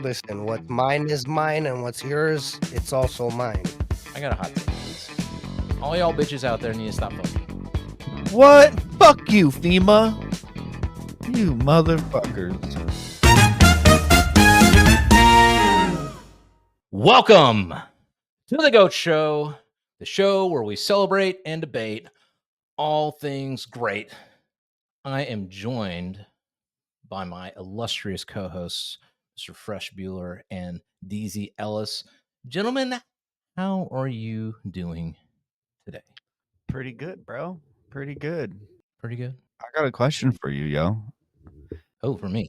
Listen, what's mine is mine, and what's yours, it's also mine. I got a hot take. All y'all bitches out there need to stop fucking. What? Fuck you, FEMA. You motherfuckers. Welcome to the Goat Show, the show where we celebrate and debate all things great. I am joined by my illustrious co-hosts, Mr. Fresh Bueller and Deezy Ellis. Gentlemen, how are you doing today? Pretty good, bro. Pretty good. Pretty good. I got a question for you, yo. Oh, for me.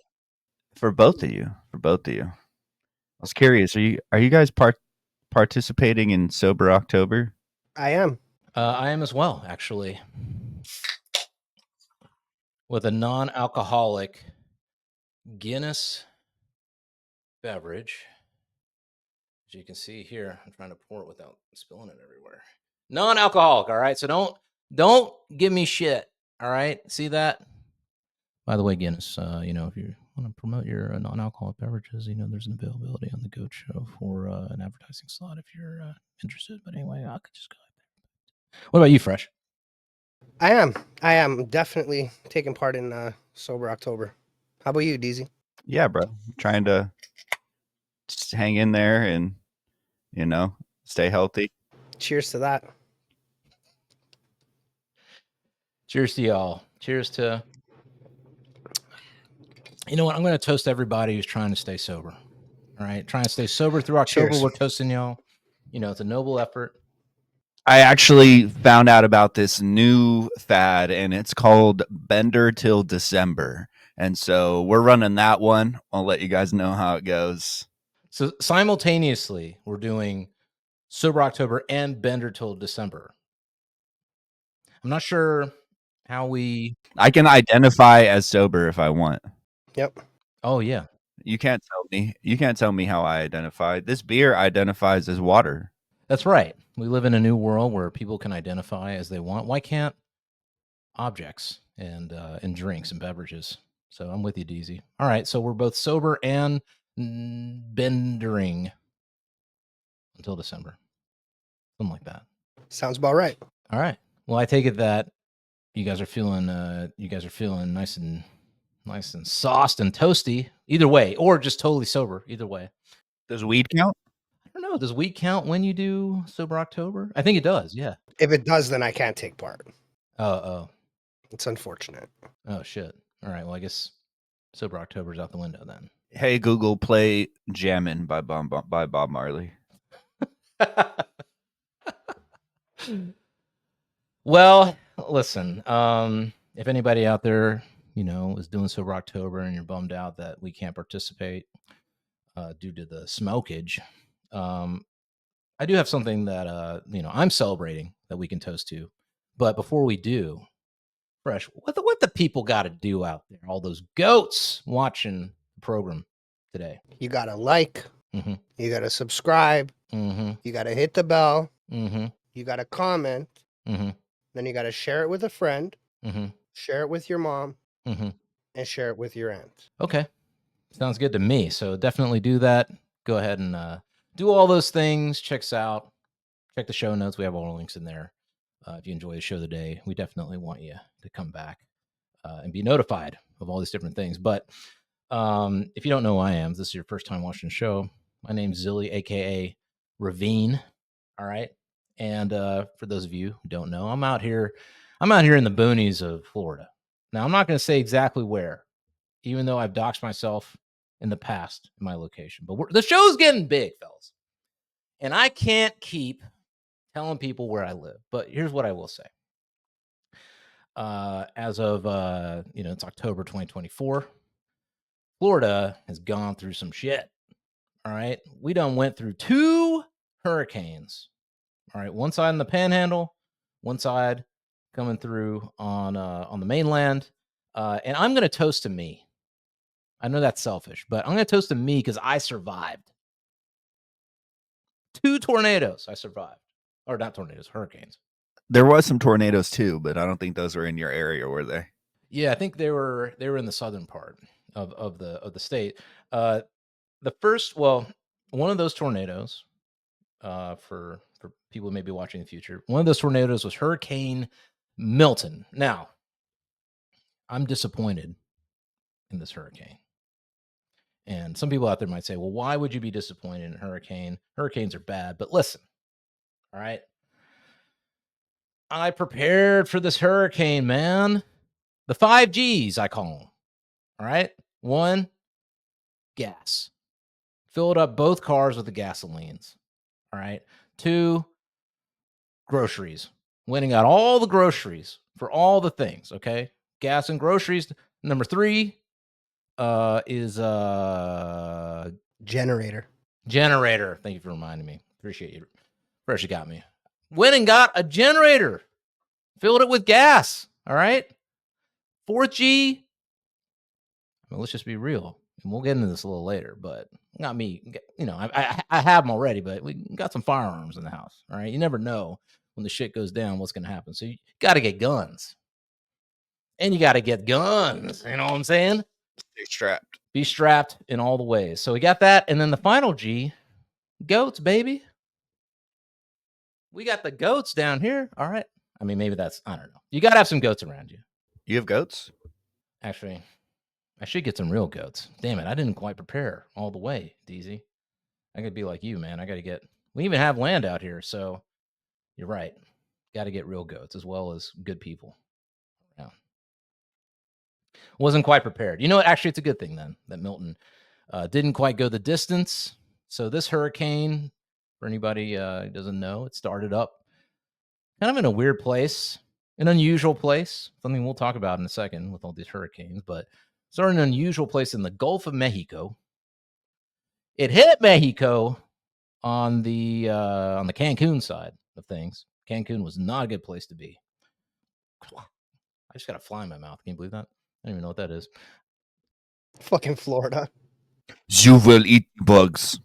For both of you. I was curious. Are you guys participating in Sober October? I am. I am as well, actually. With a non-alcoholic Guinness beverage. As you can see here, I'm trying to pour it without spilling it everywhere. Non-alcoholic, all right? So don't give me shit, all right? See that? By the way, Guinness, if you want to promote your non-alcoholic beverages, there's an availability on the Goat Show for an advertising slot if you're interested. But anyway, I could just go there. What about you, Fresh? I am definitely taking part in Sober October. How about you, Deezy? Yeah, bro. Trying to just hang in there and, stay healthy. Cheers to that. Cheers to y'all. Cheers to... You know what? I'm going to toast everybody who's trying to stay sober. All right? Trying to stay sober through October. Cheers. We're toasting y'all. It's a noble effort. I actually found out about this new fad, and it's called Bender Till December. And so we're running that one. I'll let you guys know how it goes. So simultaneously, we're doing Sober October and Bender Till December. I'm not sure how we... I can identify as sober if I want. Yep. Oh, yeah. You can't tell me how I identify. This beer identifies as water. That's right. We live in a new world where people can identify as they want. Why can't objects and drinks and beverages? So I'm with you, Deezy. All right. So we're both sober and bendering until December. Something like that. Sounds about right. All right. Well, I take it that you guys are feeling nice and sauced and toasty either way, or just totally sober either way. Does weed count? I don't know. Does weed count when you do Sober October? I think it does. Yeah. If it does, then I can't take part. Oh. It's unfortunate. Oh, shit. All right. Well, I guess Sober October's out the window then. Hey, Google, play Jammin' by Bob Marley. Well, listen, if anybody out there, is doing Sober October and you're bummed out that we can't participate due to the smokage, I do have something that, I'm celebrating that we can toast to. But before we do, Fresh, what the people got to do out there? All those goats watching the program today. You got to like. Mm-hmm. You got to subscribe. Mm-hmm. You got to hit the bell. Mm-hmm. You got to comment. Mm-hmm. Then you got to share it with a friend. Mm-hmm. Share it with your mom. Mm-hmm. And share it with your aunt. Okay. Sounds good to me. So definitely do that. Go ahead and do all those things. Check the show notes. We have all the links in there. If you enjoy the show today, we definitely want you to come back and be notified of all these different things. But if you don't know who I am, this is your first time watching the show. My name's ZiLLY, aka Ravine. All right. And for those of you who don't know, I'm out here in the boonies of Florida. Now, I'm not going to say exactly where, even though I've doxed myself in the past in my location. But the show's getting big, fellas. And I can't keep telling people where I live. But here's what I will say. As of, it's October 2024, Florida has gone through some shit. All right. We done went through 2 hurricanes. All right. One side in the Panhandle, one side coming through on the mainland. And I'm going to toast to me. I know that's selfish, but I'm going to toast to me because I survived. 2 tornadoes I survived. Or not tornadoes, hurricanes. There was some tornadoes too, but I don't think those were in your area, were they? Yeah, I think they were in the southern part of the state. the first, well, one of those tornadoes, for people who may be watching in the future, one of those tornadoes was Hurricane Milton. Now, I'm disappointed in this hurricane. And some people out there might say, well, why would you be disappointed in a hurricane? Hurricanes are bad. But listen, all right. I prepared for this hurricane, man. The 5 G's, I call them. All right. 1, gas. Filled up both cars with the gasolines. All right. 2, groceries. Went and got all the groceries for all the things. Okay. Gas and groceries. Number 3 is Generator. generator. Thank you for reminding me. Appreciate you. First, you got me. Went and got a generator. Filled it with gas. All right. 4th G. I mean, let's just be real. And we'll get into this a little later, but not me. You know, I have them already, but we got some firearms in the house. All right. You never know when the shit goes down what's going to happen. So you got to get guns. And you got to get guns. You know what I'm saying? Stay strapped. Be strapped in all the ways. So we got that. And then the final G, goats, baby. We got the goats down here. All right. I mean, maybe that's, I don't know. You got to have some goats around you. You have goats? Actually, I should get some real goats. Damn it. I didn't quite prepare all the way, Deezy. I could be like you, man. I got to get, we even have land out here. So you're right. Got to get real goats as well as good people. Yeah. Wasn't quite prepared. You know what? Actually, it's a good thing then that Milton didn't quite go the distance. So this hurricane, for anybody who doesn't know, it started up kind of in a weird place, an unusual place, something we'll talk about in a second with all these hurricanes, but started in an unusual place in the Gulf of Mexico. It hit Mexico on the Cancun side of things. Cancun was not a good place to be. I just got a fly in my mouth. Can you believe that? I don't even know what that is. Fucking Florida. You will eat bugs.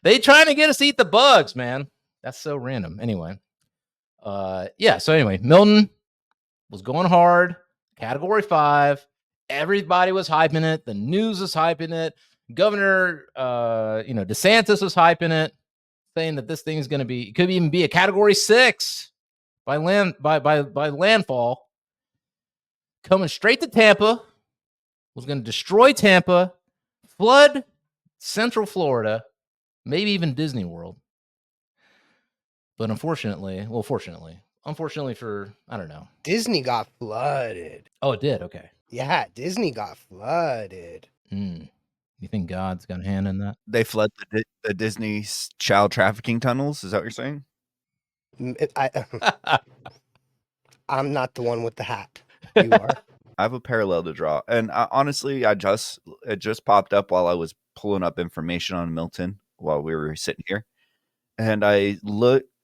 They trying to get us to eat the bugs, man. That's so random. Anyway, yeah. So anyway, Milton was going hard. Category 5. Everybody was hyping it. The news was hyping it. Governor, DeSantis was hyping it, saying that this thing is going to be, it could even be a Category 6 by landfall, coming straight to Tampa. Was going to destroy Tampa, flood Central Florida, maybe even Disney World. But unfortunately for, I don't know. Disney got flooded. Oh, it did? Okay. Yeah, Disney got flooded. You think God's got a hand in that? They flood the Disney child trafficking tunnels? Is that what you're saying? I'm not the one with the hat. You are. I have a parallel to draw. And honestly, it just popped up while I was pulling up information on Milton while we were sitting here. And I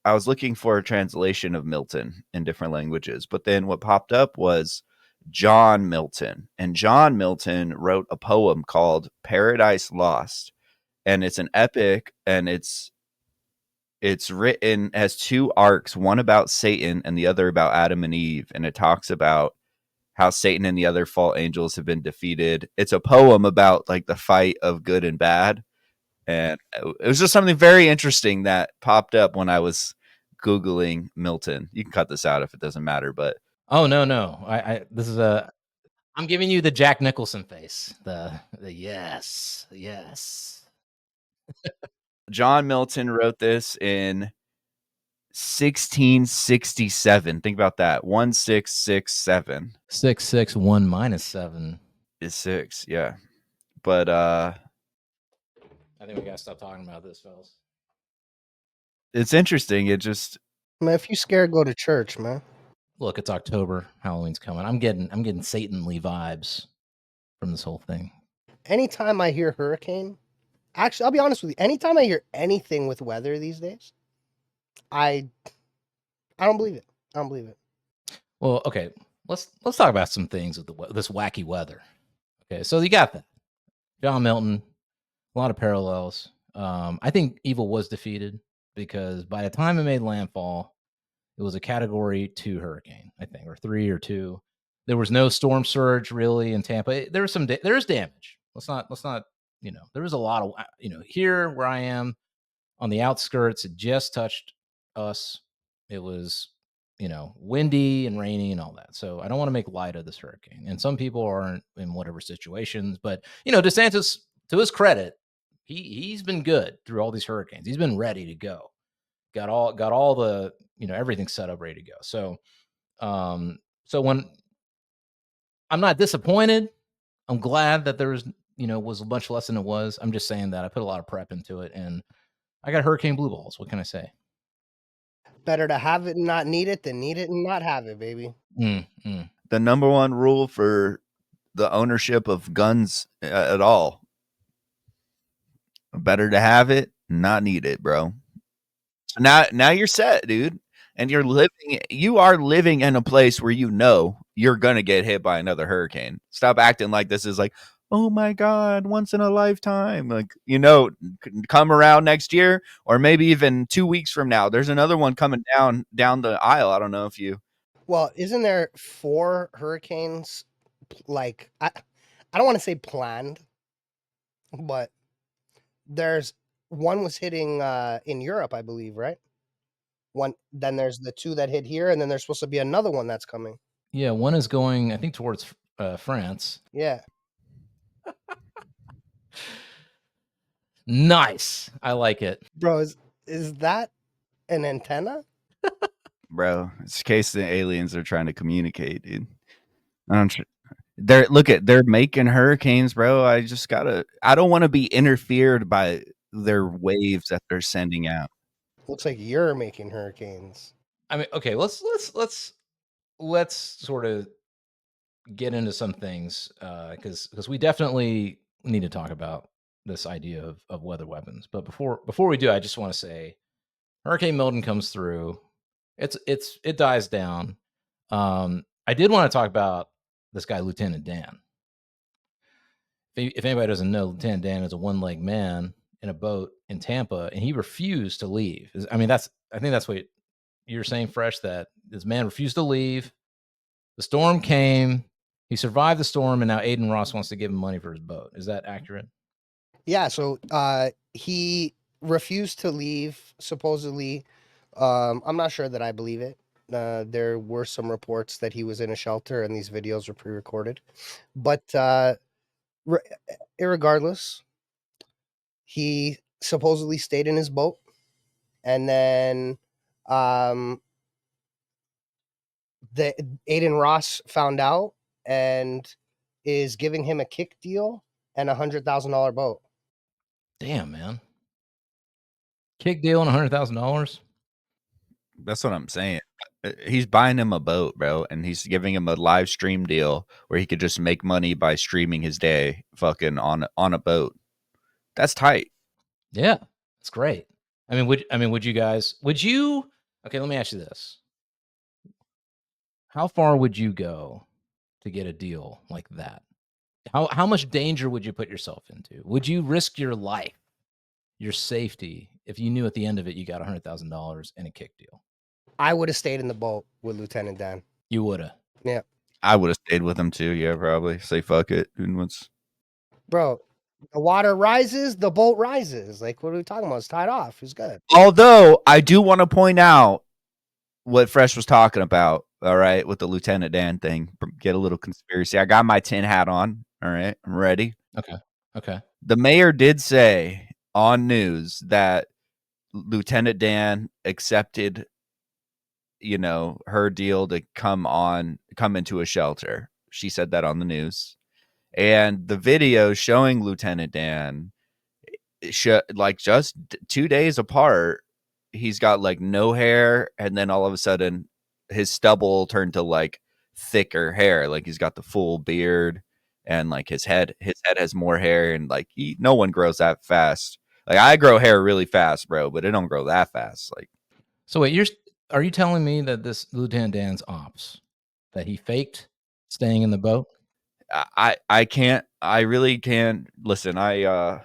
was looking for a translation of Milton in different languages, but then what popped up was John Milton. And John Milton wrote a poem called Paradise Lost. And it's an epic, and it's written as 2 arcs, one about Satan and the other about Adam and Eve. And it talks about how Satan and the other fallen angels have been defeated. It's a poem about like the fight of good and bad. And it was just something very interesting that popped up when I was Googling Milton. You can cut this out if it doesn't matter, but oh no. I'm giving you the Jack Nicholson face. The yes. John Milton wrote this in 1667. Think about that. 1667. 661 minus 7 is 6. Yeah. But I think we gotta stop talking about this, fellas. It's interesting. It just, Man, if you scared, go to church, man. Look, it's October. Halloween's coming. I'm getting Satan-ly vibes from this whole thing. Anytime I hear hurricane, actually, I'll be honest with you. Anytime I hear anything with weather these days, I don't believe it. I don't believe it. Well, okay. Let's talk about some things with this wacky weather. Okay, so you got that. John Milton, a lot of parallels. I think evil was defeated because by the time it made landfall, it was a Category 2 hurricane, I think, or 3 or 2. There was no storm surge really in Tampa. There was there's damage. Let's not. There was a lot of here where I am on the outskirts. It just touched us. It was windy and rainy and all that. So I don't want to make light of this hurricane. And some people aren't in whatever situations, but DeSantis, to his credit, he's been good through all these hurricanes. He's been ready to go. Got all the everything set up, ready to go. So so when I'm not disappointed, I'm glad that there was much less than it was. I'm just saying that I put a lot of prep into it, and I got hurricane blue balls. What can I say? Better to have it and not need it than need it and not have it, baby. The number one rule for the ownership of guns at all: better to have it, not need it, bro. So now you're set, dude. And you are living in a place where you're gonna get hit by another hurricane. Stop acting like this is like, oh my God, once in a lifetime. Like, come around next year, or maybe even 2 weeks from now. There's another one coming down the aisle. I don't know if you. Well, isn't there 4 hurricanes? Like I don't want to say planned, but there's one was hitting in Europe, I believe, right? One. Then there's the 2 that hit here, and then there's supposed to be another one that's coming. Yeah, one is going, I think, towards France. Yeah. Nice. I like it. Bro, is that an antenna? Bro, it's in case the aliens are trying to communicate, dude. They're making hurricanes, bro. I don't want to be interfered by their waves that they're sending out. Looks like you're making hurricanes. I mean, okay, let's sort of get into some things because we definitely need to talk about this idea of weather weapons. But before we do, I just want to say, Hurricane Milton comes through. It dies down. I did want to talk about this guy, Lieutenant Dan. If anybody doesn't know, Lieutenant Dan is a one-legged man in a boat in Tampa, and he refused to leave. I think that's what you're saying, Fresh, that this man refused to leave. The storm came. He survived the storm, and now Aiden Ross wants to give him money for his boat. Is that accurate? Yeah, so he refused to leave, supposedly. I'm not sure that I believe it. There were some reports that he was in a shelter, and these videos were pre-recorded. But irregardless, he supposedly stayed in his boat, and then the Aiden Ross found out and is giving him a kick deal and $100,000 boat. Damn, man. Kick deal and $100,000. That's what I'm saying. He's buying him a boat, bro, and he's giving him a live stream deal where he could just make money by streaming his day fucking on a boat. That's tight. Yeah, it's great. Would you guys? Okay, let me ask you this: how far would you go to get a deal like that? How much danger would you put yourself into? Would you risk your life, your safety, if you knew at the end of it you got $100,000 and a kick deal? I would have stayed in the boat with Lieutenant Dan. You would have. Yeah. I would have stayed with him too. Yeah, probably. Say fuck it. Bro, the water rises, the boat rises. Like, what are we talking about? It's tied off. It's good. Although I do want to point out what Fresh was talking about. All right, with the Lieutenant Dan thing. Get a little conspiracy. I got my tin hat on. All right, I'm ready. Okay. The mayor did say on news that Lieutenant Dan accepted, her deal to come into a shelter. She said that on the news. And the video showing Lieutenant Dan, like just 2 days apart, he's got like no hair, and then all of a sudden his stubble turned to like thicker hair. Like he's got the full beard, and like his head has more hair, and like no one grows that fast. Like I grow hair really fast, bro, but it don't grow that fast. Like, so wait, are you telling me that this Lieutenant Dan's ops, that he faked staying in the boat? I really can't listen. I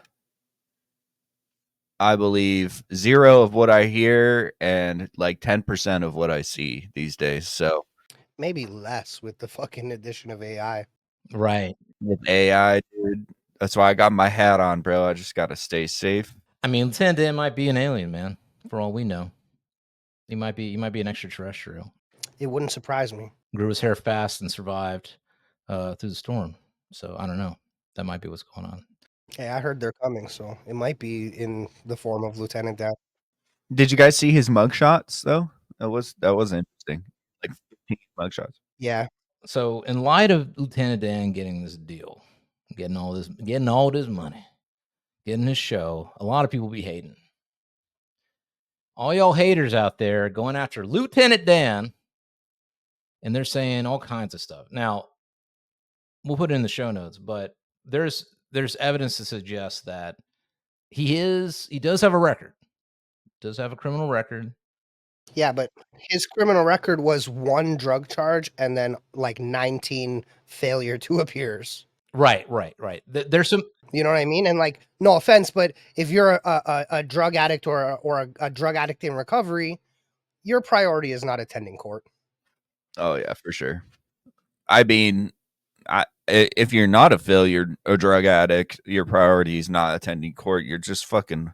believe 0 of what I hear and like 10% of what I see these days. So maybe less with the fucking addition of AI. Right. With AI, dude, That's why I got my hat on, bro. I just gotta stay safe. I mean, Lieutenant Dan might be an alien, man. For all we know, he might be an extraterrestrial. It wouldn't surprise me. Grew his hair fast and survived through the storm. So I don't know. That might be what's going on. Hey, I heard they're coming, so it might be in the form of Lieutenant Dan. Did you guys see his mugshots though? That was interesting. Like 15 mugshots. Yeah. So in light of Lieutenant Dan getting this deal, getting all this money, getting his show, a lot of people be hating. All y'all haters out there going after Lieutenant Dan, and they're saying all kinds of stuff. Now, we'll put it in the show notes, but there's evidence to suggest that he does have a record, does have a criminal record. Yeah, but his criminal record was 1 drug charge and then like 19 failure to appears. Right. There's some, you know what I mean? And like, no offense, but if you're a drug addict or a drug addict in recovery, your priority is not attending court. Oh yeah, for sure. I mean, if you're not a failure or drug addict, your priority is not attending court. You're just fucking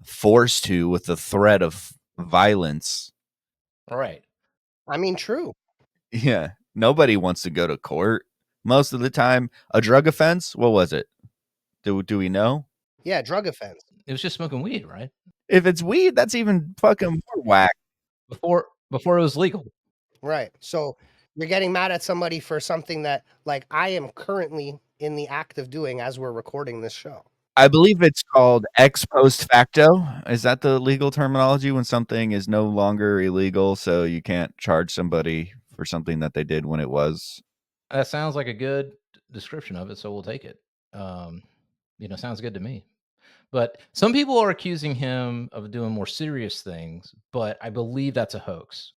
forced to with the threat of violence. Right. I mean, true. Yeah. Nobody wants to go to court. Most of the time, a drug offense, what was it? Do we know? Yeah, drug offense. It was just smoking weed, right? If it's weed, that's even fucking more whack. Before it was legal. Right. So you're getting mad at somebody for something that like I am currently in the act of doing as we're recording this show. I believe it's called ex post facto. Is that the legal terminology when something is no longer illegal, so you can't charge somebody for something that they did when it was? That sounds like a good description of it, so we'll take it. Sounds good to me. But some people are accusing him of doing more serious things, but I believe that's a hoax.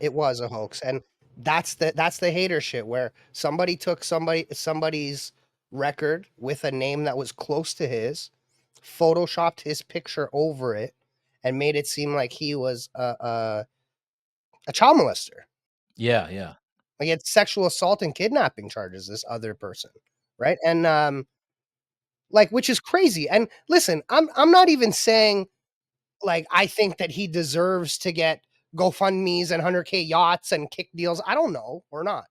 It was a hoax, and that's the hater shit where somebody took somebody's record with a name that was close to his, photoshopped his picture over it, and made it seem like he was a child molester. Yeah. Like, it's sexual assault and kidnapping charges, this other person, right? And like, which is crazy. And listen, I'm not even saying like I think that he deserves to get GoFundMe's and 100K yachts and kick deals. I don't know, or not.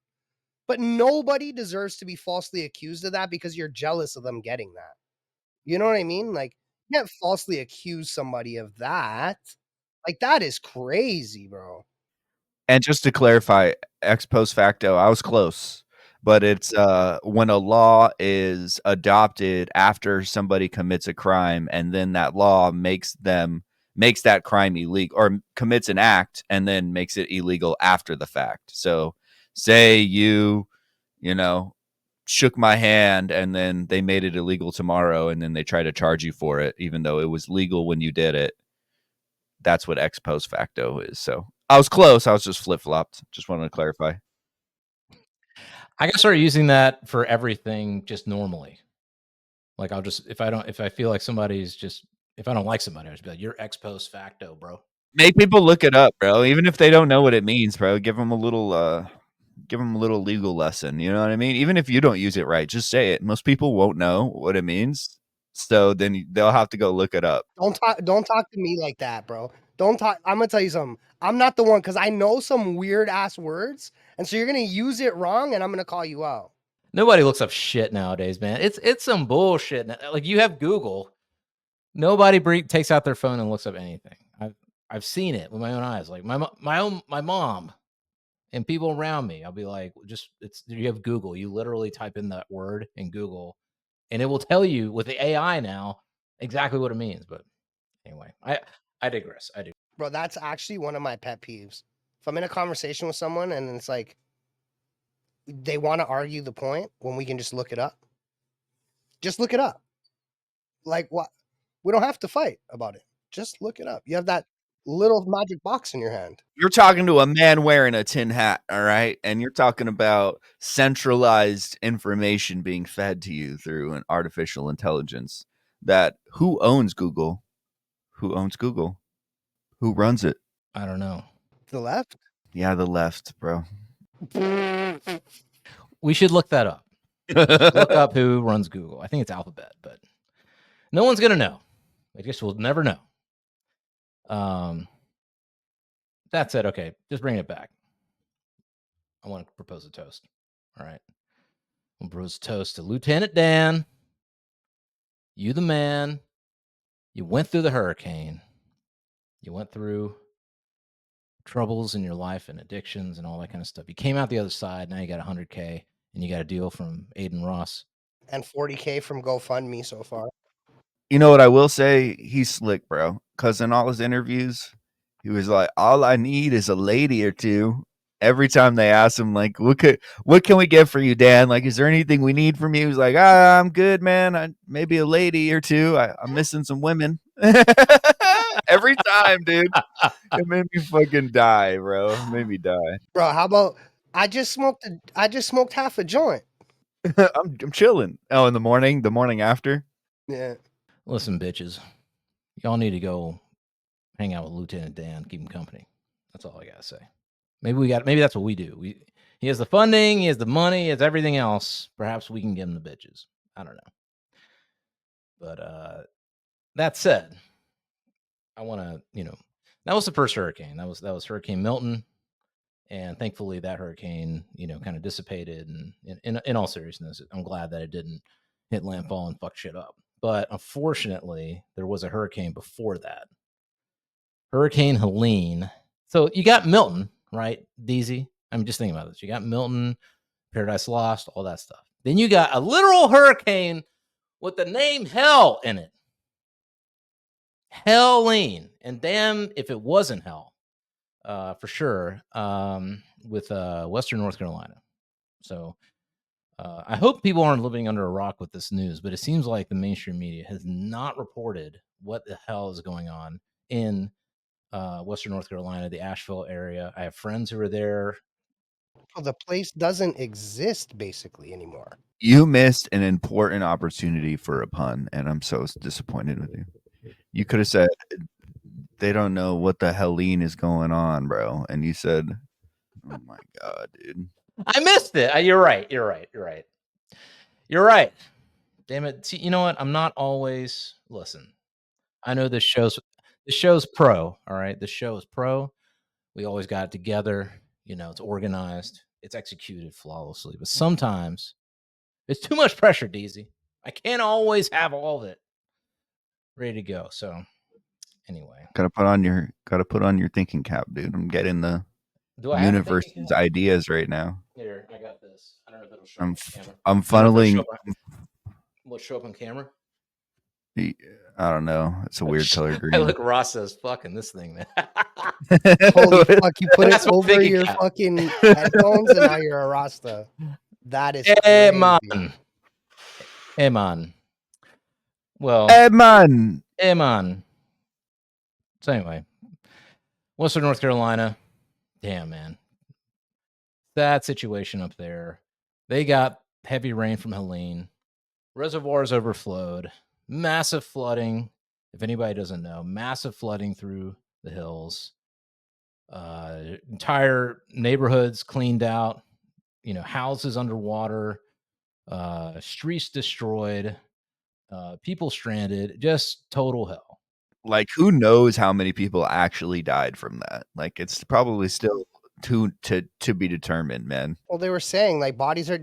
But nobody deserves to be falsely accused of that because you're jealous of them getting that. You know what I mean? Like, you can't falsely accuse somebody of that. Like, that is crazy, bro. And just to clarify, ex post facto, I was close, but it's when a law is adopted after somebody commits a crime, and then that law makes that crime illegal, or commits an act and then makes it illegal after the fact. So, say you shook my hand and then they made it illegal tomorrow, and then they try to charge you for it, even though it was legal when you did it. That's what ex post facto is. So I was close. I was just flip flopped. Just wanted to clarify. I gotta start using that for everything just normally. Like if I feel like if I don't like somebody, I'll just be like, you're ex post facto, bro. Make people look it up, bro. Even if they don't know what it means, bro. Give them a little legal lesson. You know what I mean? Even if you don't use it right, just say it. Most people won't know what it means. So then they'll have to go look it up. Don't talk to me like that, bro. Don't talk. I'm gonna tell you something. I'm not the one because I know some weird ass words, and so you're gonna use it wrong, and I'm gonna call you out. Nobody looks up shit nowadays, man. It's some bullshit. Like, you have Google. Nobody takes out their phone and looks up anything. I've seen it with my own eyes. Like my mom and people around me. I'll be like, you have Google. You literally type in that word in Google, and it will tell you with the AI now exactly what it means. But anyway, I digress. I do. Bro, that's actually one of my pet peeves. If I'm in a conversation with someone and it's like they want to argue the point when we can just look it up. Just look it up. Like, what? We don't have to fight about it. Just look it up. You have that little magic box in your hand. You're talking to a man wearing a tin hat, all right? And you're talking about centralized information being fed to you through an artificial intelligence. That who owns Google? Who owns Google? Who runs it? I don't know. The left? Yeah, the left, bro. We should look that up. Look up who runs Google. I think it's Alphabet, but no one's gonna know. I guess we'll never know. That said, okay, just bring it back. I want to propose a toast. All right. I'll propose a toast to Lieutenant Dan. You the man. You went through the hurricane. You went through troubles in your life and addictions and all that kind of stuff. You came out the other side. Now you got 100K and you got a deal from Aiden Ross. And 40K from GoFundMe so far. You know what I will say? He's slick, bro. Because in all his interviews, he was like, "All I need is a lady or two." Every time they ask him, like, "What can we get for you, Dan? Like, is there anything we need from you?" He's like, "I'm good, man. Maybe a lady or two. I'm missing some women." Every time, dude. It made me fucking die, bro. It made me die. Bro, how about I just smoked half a joint. I'm chilling. Oh, in the morning after. Yeah. Listen, bitches, y'all need to go hang out with Lieutenant Dan, keep him company. That's all I gotta say. Maybe that's what we do. He has the funding, he has the money, he has everything else. Perhaps we can give him the bitches. I don't know. But that said, I want to, that was the first hurricane. That was Hurricane Milton, and thankfully that hurricane, kind of dissipated. And in all seriousness, I'm glad that it didn't hit landfall and fuck shit up. But unfortunately, there was a hurricane before that, Hurricane Helene. So you got Milton, right, Deezy? I'm just thinking about this. You got Milton, Paradise Lost, all that stuff. Then you got a literal hurricane with the name Hell in it. Helene. And damn if it wasn't hell, for sure, with Western North Carolina. So I hope people aren't living under a rock with this news, but it seems like the mainstream media has not reported what the hell is going on in Western North Carolina, the Asheville area. I have friends who are there. Well, the place doesn't exist basically anymore. You missed an important opportunity for a pun, and I'm so disappointed with you. You could have said, "They don't know what the Helene is going on, bro," and you said, "Oh my god, dude." I missed it. You're right. You're right. Damn it. See, you know what? I'm not always listen. I know this show's pro. All right. The show is pro. We always got it together. It's organized. It's executed flawlessly. But sometimes it's too much pressure, Deezy. I can't always have all of it ready to go. So anyway. Gotta put on your thinking cap, dude. I'm getting the universe's ideas right now. Here, I got this. I don't know if it'll show up on camera. I'm funneling. Will it show up on camera? I don't know. It's a weird color green. I look, Ross says, "Fucking this thing, man." Holy fuck! You put it over your fucking headphones, and now you're a Rasta. That is hey crazy. man. Well, hey man. So anyway, Western North Carolina. Damn, man. That situation up there. They got heavy rain from Helene. Reservoirs overflowed. Massive flooding. If anybody doesn't know, massive flooding through the hills. Entire neighborhoods cleaned out. Houses underwater. Streets destroyed. People stranded. Just total hell. Like, who knows how many people actually died from that? Like, it's probably still to be determined, man. Well, they were saying like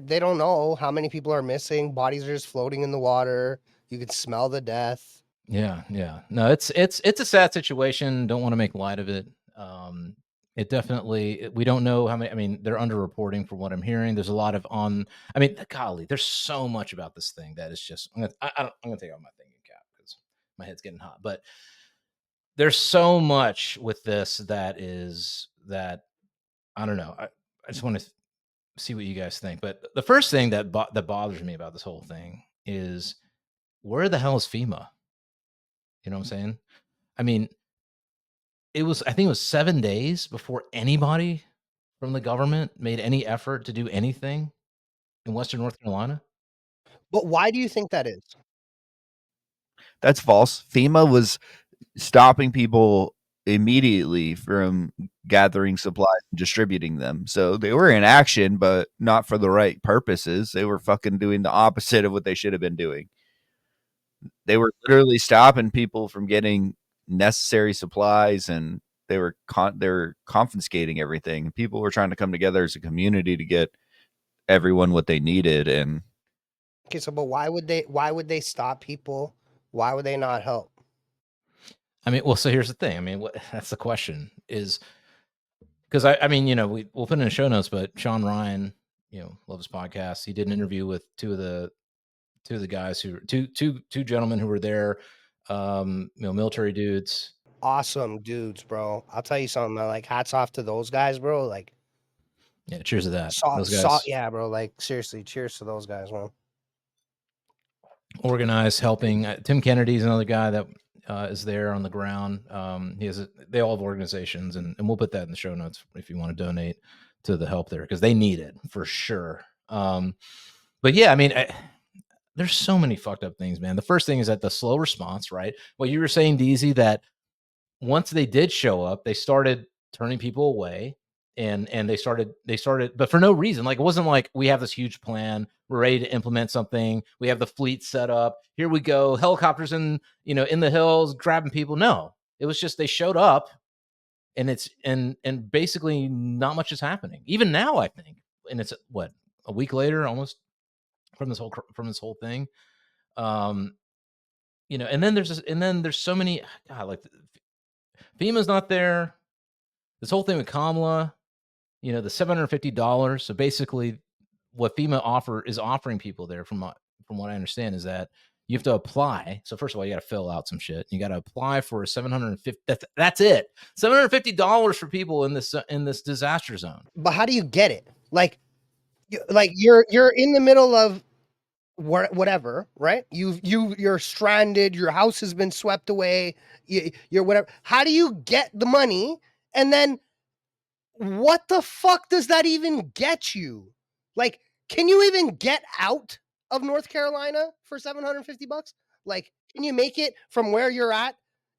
they don't know how many people are missing. Bodies are just floating in the water. You can smell the death. Yeah. No, it's a sad situation. Don't want to make light of it. It definitely, we don't know how many. I mean, they're underreporting from what I'm hearing. There's a lot of golly, there's so much about this thing that is just. I'm gonna take off my thinking cap because my head's getting hot. But there's so much with this that I don't know. I just want to see what you guys think. But the first thing that bothers me about this whole thing is, where the hell is FEMA? You know what I'm saying? I mean, I think it was 7 days before anybody from the government made any effort to do anything in Western North Carolina. But why do you think that is? That's false. FEMA was stopping people immediately from gathering supplies and distributing them. So they were in action, but not for the right purposes. They were fucking doing the opposite of what they should have been doing. They were literally stopping people from getting necessary supplies, and they were confiscating everything. People were trying to come together as a community to get everyone what they needed. And Okay, so but why would they stop people? Why would they not help? I mean, well, so here's the thing. I mean, that's the question is because I mean, we'll put in the show notes, but Shawn Ryan, loves podcasts. He did an interview with two of the guys two gentlemen who were there, military dudes. Awesome dudes, bro. I'll tell you something, man. Like, hats off to those guys, bro. Like, Yeah, cheers to that. Those guys, yeah, bro. Like, seriously, cheers to those guys, man. organized, helping. Tim Kennedy's another guy that is there on the ground. They all have organizations, and we'll put that in the show notes if you want to donate to the help there because they need it for sure. But yeah, I mean, there's so many fucked up things, man. The first thing is that the slow response, right? What you were saying, Deezy, that once they did show up, they started turning people away. And they started, but for no reason. Like, it wasn't like we have this huge plan, we're ready to implement something, we have the fleet set up, here we go, helicopters in the hills grabbing people. No, it was just they showed up, and it's and basically not much is happening. Even now, I think, and it's what, a week later, almost, from this whole thing. And then there's so many. God, like FEMA's not there. This whole thing with Kamala. The $750. So basically, what FEMA is offering people there, from what I understand, is that you have to apply. So first of all, you got to fill out some shit. You got to apply for a $750. That's it. $750 for people in this disaster zone. But how do you get it? Like you're in the middle of whatever, right? You're stranded. Your house has been swept away. You're whatever. How do you get the money? And then what the fuck does that even get you? Like, can you even get out of North Carolina for $750? Like, can you make it from where you're at?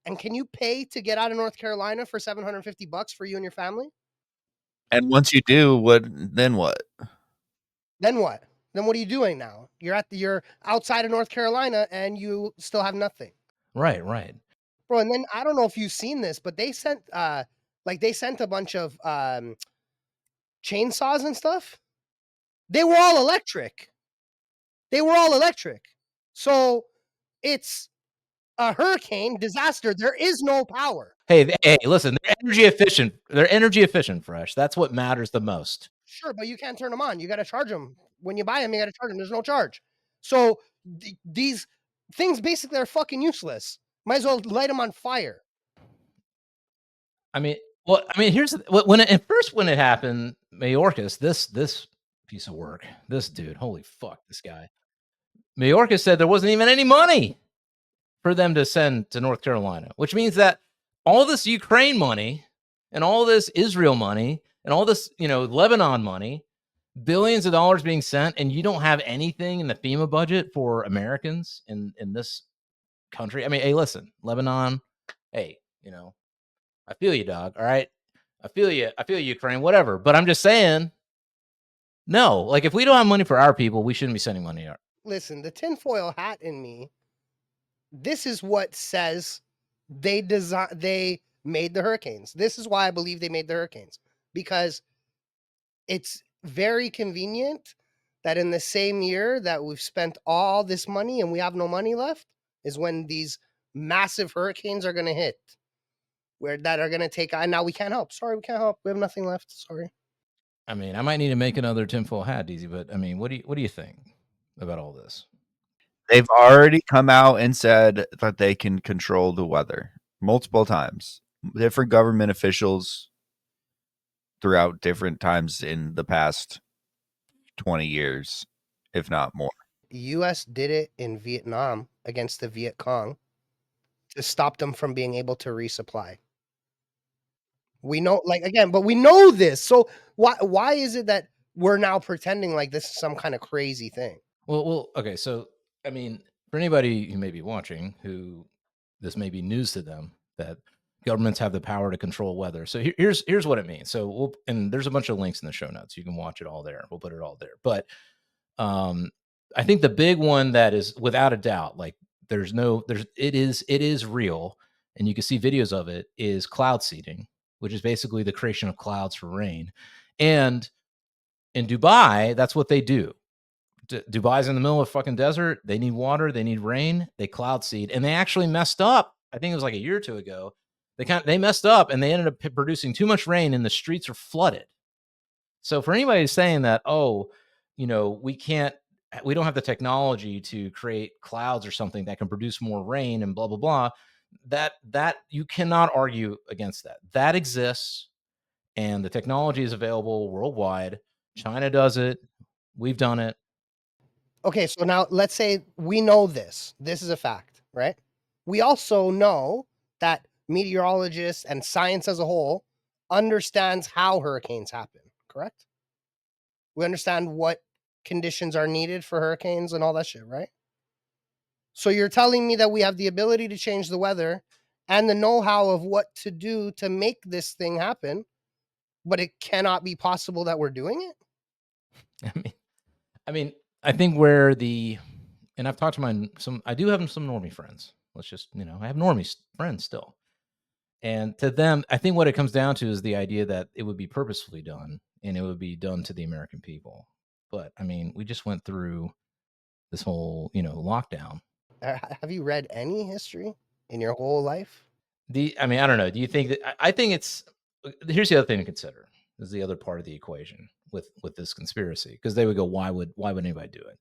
And can you pay to get out of North Carolina for $750 for you and your family? And once you do, then what? Then what? Then what are you doing now? You're outside of North Carolina and you still have nothing. Right. Bro, and then I don't know if you've seen this, but they sent a bunch of chainsaws and stuff. They were all electric. So it's a hurricane disaster. There is no power. Hey, listen, they're energy efficient. Fresh. That's what matters the most. Sure, but you can't turn them on. You got to charge them. When you buy them, you got to charge them. There's no charge. So these things basically are fucking useless. Might as well light them on fire. I mean, here's when it happened, Mayorkas, this piece of work, this dude, holy fuck, this guy. Mayorkas said there wasn't even any money for them to send to North Carolina, which means that all this Ukraine money and all this Israel money and all this, Lebanon money, billions of dollars being sent, and you don't have anything in the FEMA budget for Americans in this country. I mean, hey, listen, Lebanon, hey, I feel you, dog. All right. I feel you, Ukraine, whatever. But I'm just saying, no, like, if we don't have money for our people, we shouldn't be sending money out. Listen, the tinfoil hat in me, this is what says they made the hurricanes. This is why I believe they made the hurricanes, because it's very convenient that in the same year that we've spent all this money and we have no money left is when these massive hurricanes are going to hit, that are going to take, and now we can't help. Sorry, we can't help. We have nothing left. Sorry. I mean, I might need to make another tinfoil hat, Deezy, but I mean, what do you think about all this? They've already come out and said that they can control the weather multiple times. Different government officials throughout different times in the past 20 years, if not more. U.S. did it in Vietnam against the Viet Cong to stop them from being able to resupply. We know, but we know this. So why is it that we're now pretending like this is some kind of crazy thing? Well, okay. So, I mean, for anybody who may be watching, who this may be news to them, that Governments have the power to control weather. So here's what it means. So and there's a bunch of links in the show notes. You can watch it all there. We'll put it all there. But I think the big one that is without a doubt, like it is real, and you can see videos of it, is cloud seeding, which is basically the creation of clouds for rain. And in Dubai, that's what they do. Dubai's in the middle of a fucking desert. They need water. They need rain. They cloud seed, and they actually messed up. I think it was like a year or two ago. They messed up, and they ended up producing too much rain, and the streets are flooded. So for anybody saying that, we don't have the technology to create clouds or something that can produce more rain and blah blah blah, that you cannot argue against that. That exists, and the technology is available worldwide. China does it. We've done it. Okay, so now let's say we know this. This is a fact, right? We also know that meteorologists and science as a whole understands how hurricanes happen, correct? We understand what conditions are needed for hurricanes and all that shit, right? So you're telling me that we have the ability to change the weather and the know-how of what to do to make this thing happen, but it cannot be possible that we're doing it? I mean, I think where and I've talked to I do have some normie friends. Let's just, I have normie friends still. And to them, I think what it comes down to is the idea that it would be purposefully done and it would be done to the American people. But I mean, we just went through this whole, lockdown. Have you read any history in your whole life? I don't know. Do you think that I think here's the other thing to consider. This is the other part of the equation with this conspiracy, because they would go, why would anybody do it?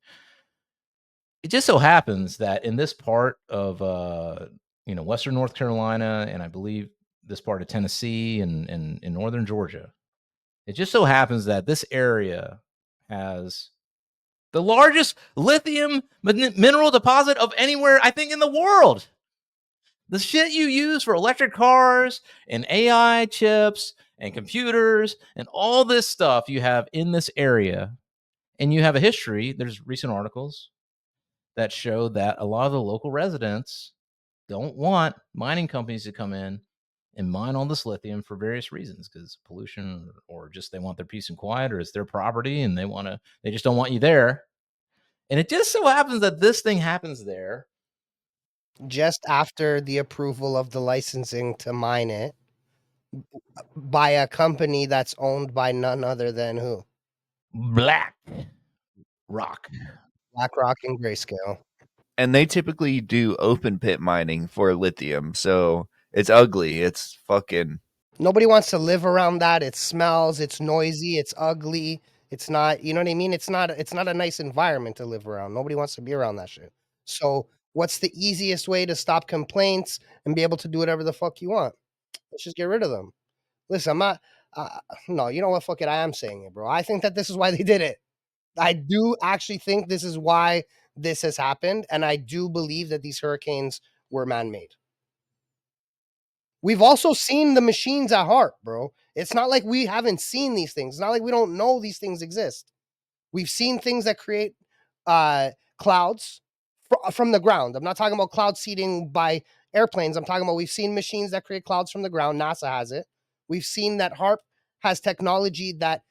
It just so happens that in this part of Western North Carolina, and I believe this part of Tennessee and in northern Georgia, it just so happens that this area has the largest lithium mineral deposit of anywhere, I think, in the world. The shit you use for electric cars and AI chips and computers and all this stuff you have in this area. And you have a history. There's recent articles that show that a lot of the local residents don't want mining companies to come in and mine all this lithium for various reasons, because pollution, or just they want their peace and quiet, or it's their property and they just don't want you there. And it just so happens that this thing happens there just after the approval of the licensing to mine it by a company that's owned by none other than who? BlackRock. BlackRock and Grayscale. And they typically do open pit mining for lithium, so it's ugly. It's fucking. Nobody wants to live around that. It smells, it's noisy, it's ugly. It's not, you know what I mean? It's not a nice environment to live around. Nobody wants to be around that shit. So what's the easiest way to stop complaints and be able to do whatever the fuck you want? Let's just get rid of them. Listen, I'm not, no, you know what? Fuck it. I am saying it, bro. I think that this is why they did it. I do actually think this is why this has happened. And I do believe that these hurricanes were man-made. We've also seen the machines at heart, bro. It's not like we haven't seen these things. It's not like we don't know these things exist. We've seen things that create clouds from the ground. I'm not talking about cloud seeding by airplanes. I'm talking about we've seen machines that create clouds from the ground. NASA has it. We've seen that HARP has technology that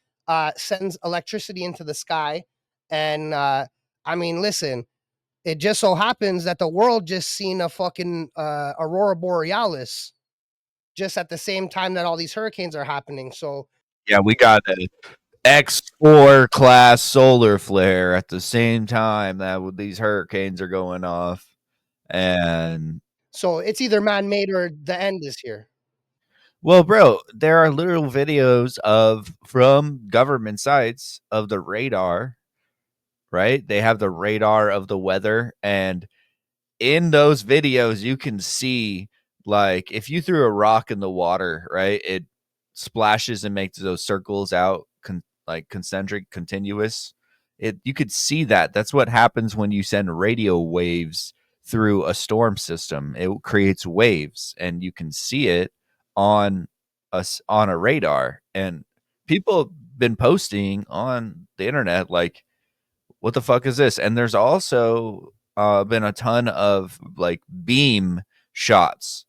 sends electricity into the sky. And I mean, listen, it just so happens that the world just seen a fucking aurora borealis just at the same time that all these hurricanes are happening. So yeah, we got an X4 class solar flare at the same time that these hurricanes are going off. And so it's either man-made or the end is here. well, bro, there are literal videos from government sites of the radar, right? They have the radar of the weather, and in those videos you can see, like, if you threw a rock in the water, right, it splashes and makes those circles out, like concentric, continuous. You could see that. That's what happens when you send radio waves through a storm system. It creates waves, and you can see it on a radar. And people have been posting on the internet like, what the fuck is this? And there's also been a ton of like beam shots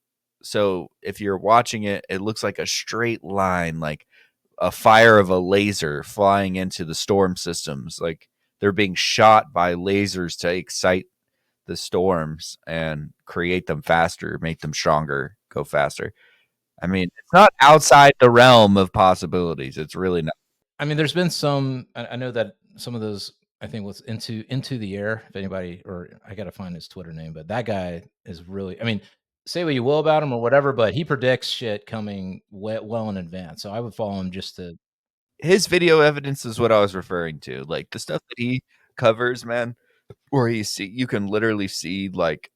So if you're watching it, it looks like a straight line, like a fire of a laser flying into the storm systems. Like they're being shot by lasers to excite the storms and create them faster, make them stronger, go faster. I mean, it's not outside the realm of possibilities. It's really not. I mean, there's been some. I know that some of those. I think was into the air. If anybody, or I got to find his Twitter name, but that guy is really. I mean, say what you will about him or whatever, but he predicts shit coming well in advance. So I would follow him just to. His video evidence is what I was referring to. Like the stuff that he covers, man, where you can literally see like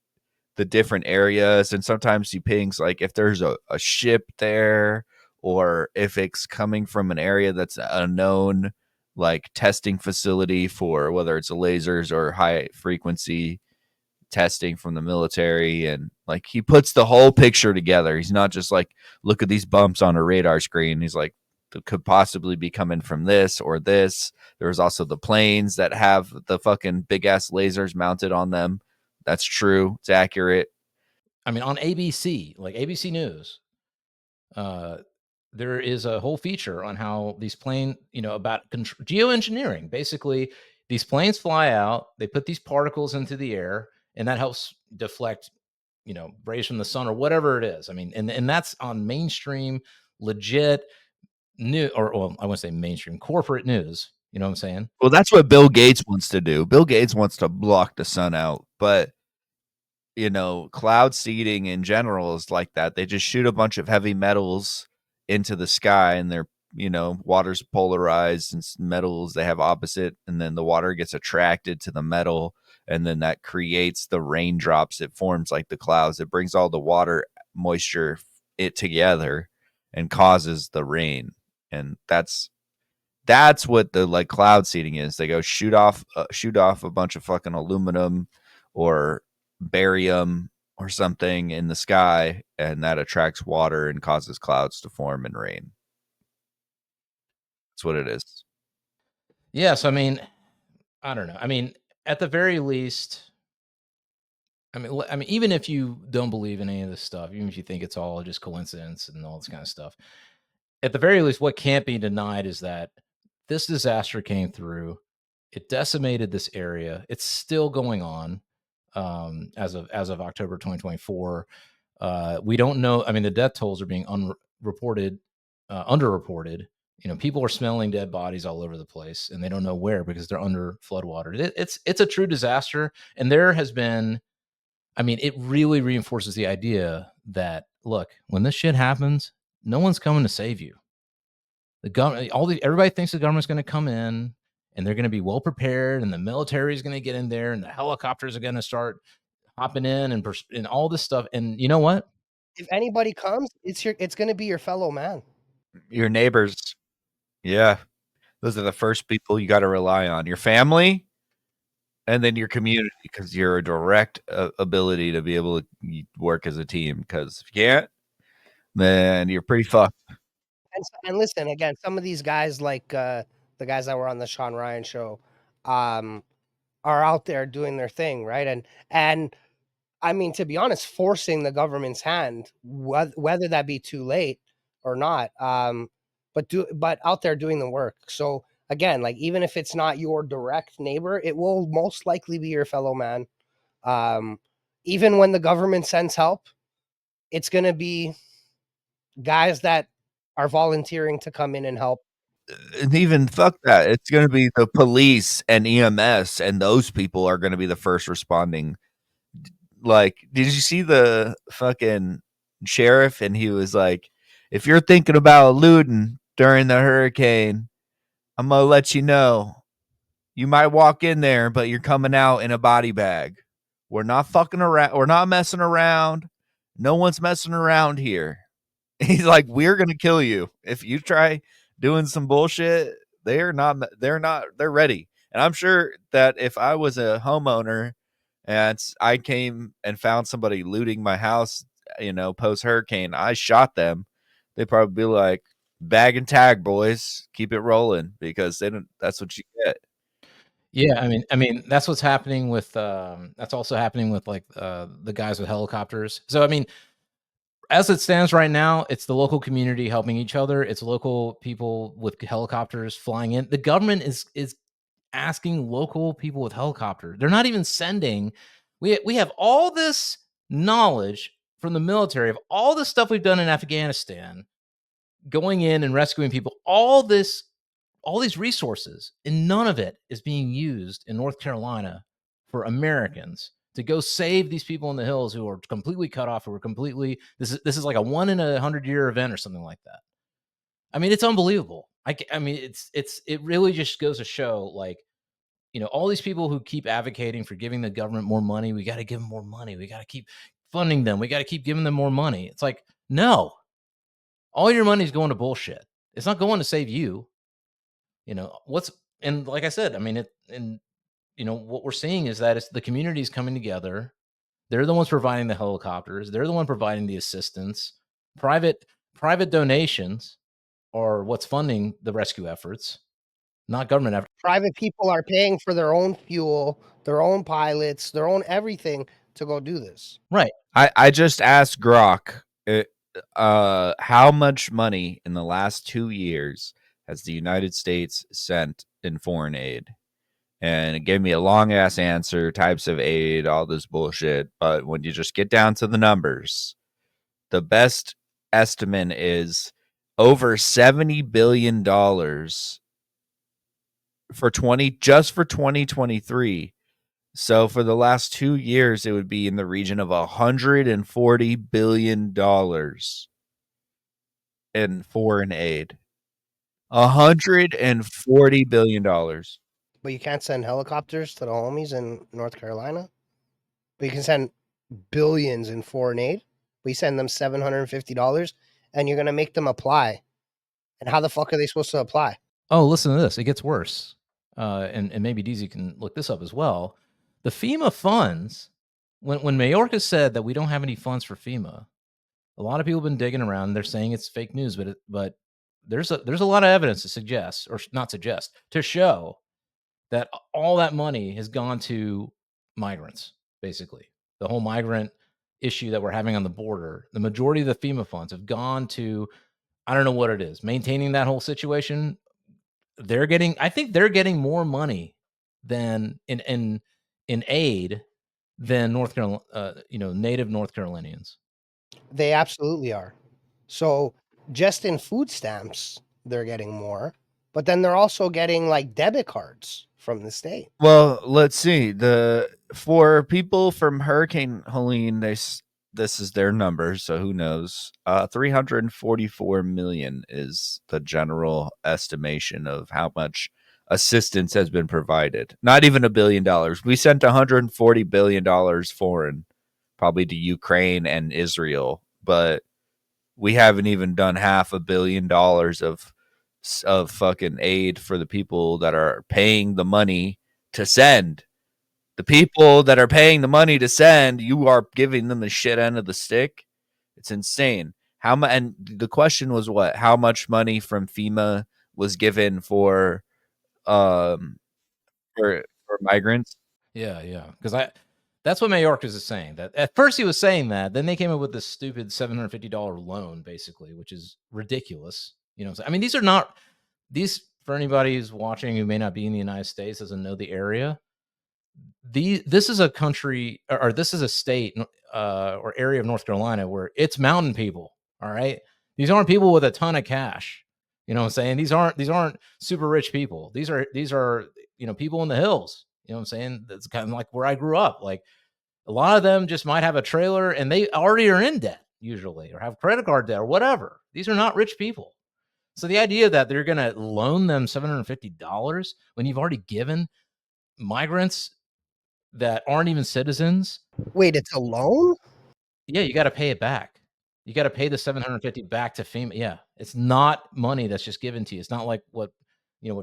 the different areas, and sometimes he pings like if there's a ship there, or if it's coming from an area that's a known like testing facility for whether it's lasers or high frequency testing from the military. And like he puts the whole picture together. He's not just like, look at these bumps on a radar screen. He's like, that could possibly be coming from this or this. There's also the planes that have the fucking big ass lasers mounted on them. That's true. It's accurate. I mean, on ABC, like ABC News, there is a whole feature on how these about geoengineering. Basically, these planes fly out, they put these particles into the air, and that helps deflect, rays from the sun or whatever it is. I mean, and that's on mainstream, legit new, or well, I wouldn't say mainstream, corporate news. You know what I'm saying? Well, that's what Bill Gates wants to do. Bill Gates wants to block the sun out, but cloud seeding in general is like that. They just shoot a bunch of heavy metals into the sky, and they're, water's polarized, and metals, they have opposite, and then the water gets attracted to the metal, and then that creates the raindrops. It forms like the clouds. It brings all the water moisture it together and causes the rain. And that's what the like cloud seeding is. They go shoot off a bunch of fucking aluminum or barium or something in the sky, and that attracts water and causes clouds to form and rain. That's what it is. Yes, I mean, I don't know. I mean, at the very least, I mean, even if you don't believe in any of this stuff, even if you think it's all just coincidence and all this kind of stuff, at the very least, what can't be denied is that this disaster came through. It decimated this area. It's still going on as of October 2024. We don't know. I mean, the death tolls are being underreported. People are smelling dead bodies all over the place, and they don't know where because they're under floodwater. It's a true disaster, and there has been. I mean, it really reinforces the idea that look, when this shit happens, no one's coming to save you. The government, everybody thinks the government's going to come in and they're going to be well prepared, and the military is going to get in there, and the helicopters are going to start hopping in and all this stuff. And you know what? If anybody comes, it's going to be your fellow man. Your neighbors. Yeah. Those are the first people you got to rely on. Your family, and then your community, because you're a direct ability to be able to work as a team. Because if you can't, then you're pretty fucked. And listen, again, some of these guys, like the guys that were on the Shawn Ryan show, are out there doing their thing, right? And I mean, to be honest, forcing the government's hand, whether that be too late or not, but out there doing the work. So again, like even if it's not your direct neighbor, it will most likely be your fellow man. Even when the government sends help, it's going to be guys that are volunteering to come in and help. And even fuck that, it's going to be the police and EMS, and those people are going to be the first responding. Like, did you see the fucking sheriff? And he was like, if you're thinking about looting during the hurricane, I'm going to let you know. You might walk in there, but you're coming out in a body bag. We're not fucking around. We're not messing around. No one's messing around here. He's like, we're going to kill you. If you try doing some bullshit, they're ready. And I'm sure that if I was a homeowner and I came and found somebody looting my house, post hurricane, I shot them, they'd probably be like, bag and tag, boys, keep it rolling, because that's what you get. Yeah, I mean that's what's happening with that's also happening with like the guys with helicopters. So I mean, as it stands right now, it's the local community helping each other. It's local people with helicopters flying in. The government is asking local people with helicopters. They're not even sending. We have all this knowledge from the military of all the stuff we've done in Afghanistan, going in and rescuing people. All these resources, and none of it is being used in North Carolina for Americans to go save these people in the hills who are completely cut off, who are completely. This is like a 1 in 100-year event or something like that. I mean, it's unbelievable. I mean, it really just goes to show, like, all these people who keep advocating for giving the government more money. We got to give them more money. We got to keep funding them. We got to keep giving them more money. It's like, no, all your money is going to bullshit. It's not going to save you. And like I said, I mean, what we're seeing is that it's the communities coming together. They're the ones providing the helicopters. They're the one providing the assistance. Private donations are what's funding the rescue efforts, not government efforts. Private people are paying for their own fuel, their own pilots, their own everything to go do this. Right. I just asked Grok, how much money in the last 2 years has the United States sent in foreign aid? And it gave me a long ass answer, types of aid, all this bullshit. But when you just get down to the numbers, the best estimate is over $70 billion for 2023. So for the last 2 years, it would be in the region of $140 billion in foreign aid. $140 billion. But you can't send helicopters to the homies in North Carolina. But you can send billions in foreign aid. We send them $750, and you're gonna make them apply. And how the fuck are they supposed to apply? Oh, listen to this. It gets worse. And maybe Deezy can look this up as well. The FEMA funds, when Mayorkas said that we don't have any funds for FEMA, a lot of people have been digging around. They're saying it's fake news, but there's a lot of evidence to suggest, or not suggest, to show that all that money has gone to migrants, basically. The whole migrant issue that we're having on the border, the majority of the FEMA funds have gone to, I don't know what it is, maintaining that whole situation. I think they're getting more money than in aid than North Carolina, native North Carolinians. They absolutely are. So just in food stamps, they're getting more, but then they're also getting like debit cards from the state. Well, let's see. For people from Hurricane Helene, this is their number, so who knows? 344 million is the general estimation of how much assistance has been provided. Not even $1 billion. We sent $140 billion foreign, probably to Ukraine and Israel, but we haven't even done $500 million of fucking aid for the people that are paying the money to send. The people that are paying the money to send, you are giving them the shit end of the stick. It's insane. And the question was what? How much money from FEMA was given for migrants? Yeah. Because that's what Mayorkas is saying. That at first he was saying that, then they came up with this stupid $750 loan, basically, which is ridiculous. I mean, these for anybody who's watching who may not be in the United States, doesn't know the area. This is a country, or this is a state or area of North Carolina where it's mountain people. All right, these aren't people with a ton of cash. You know what I'm saying? These aren't super rich people. These are people in the hills. You know what I'm saying? That's kind of like where I grew up. Like, a lot of them just might have a trailer and they already are in debt usually, or have credit card debt or whatever. These are not rich people. So the idea that they're going to loan them $750 when you've already given migrants that aren't even citizens. Wait, it's a loan? Yeah, you got to pay it back. You got to pay the $750 back to FEMA. Yeah, it's not money that's just given to you. It's not like what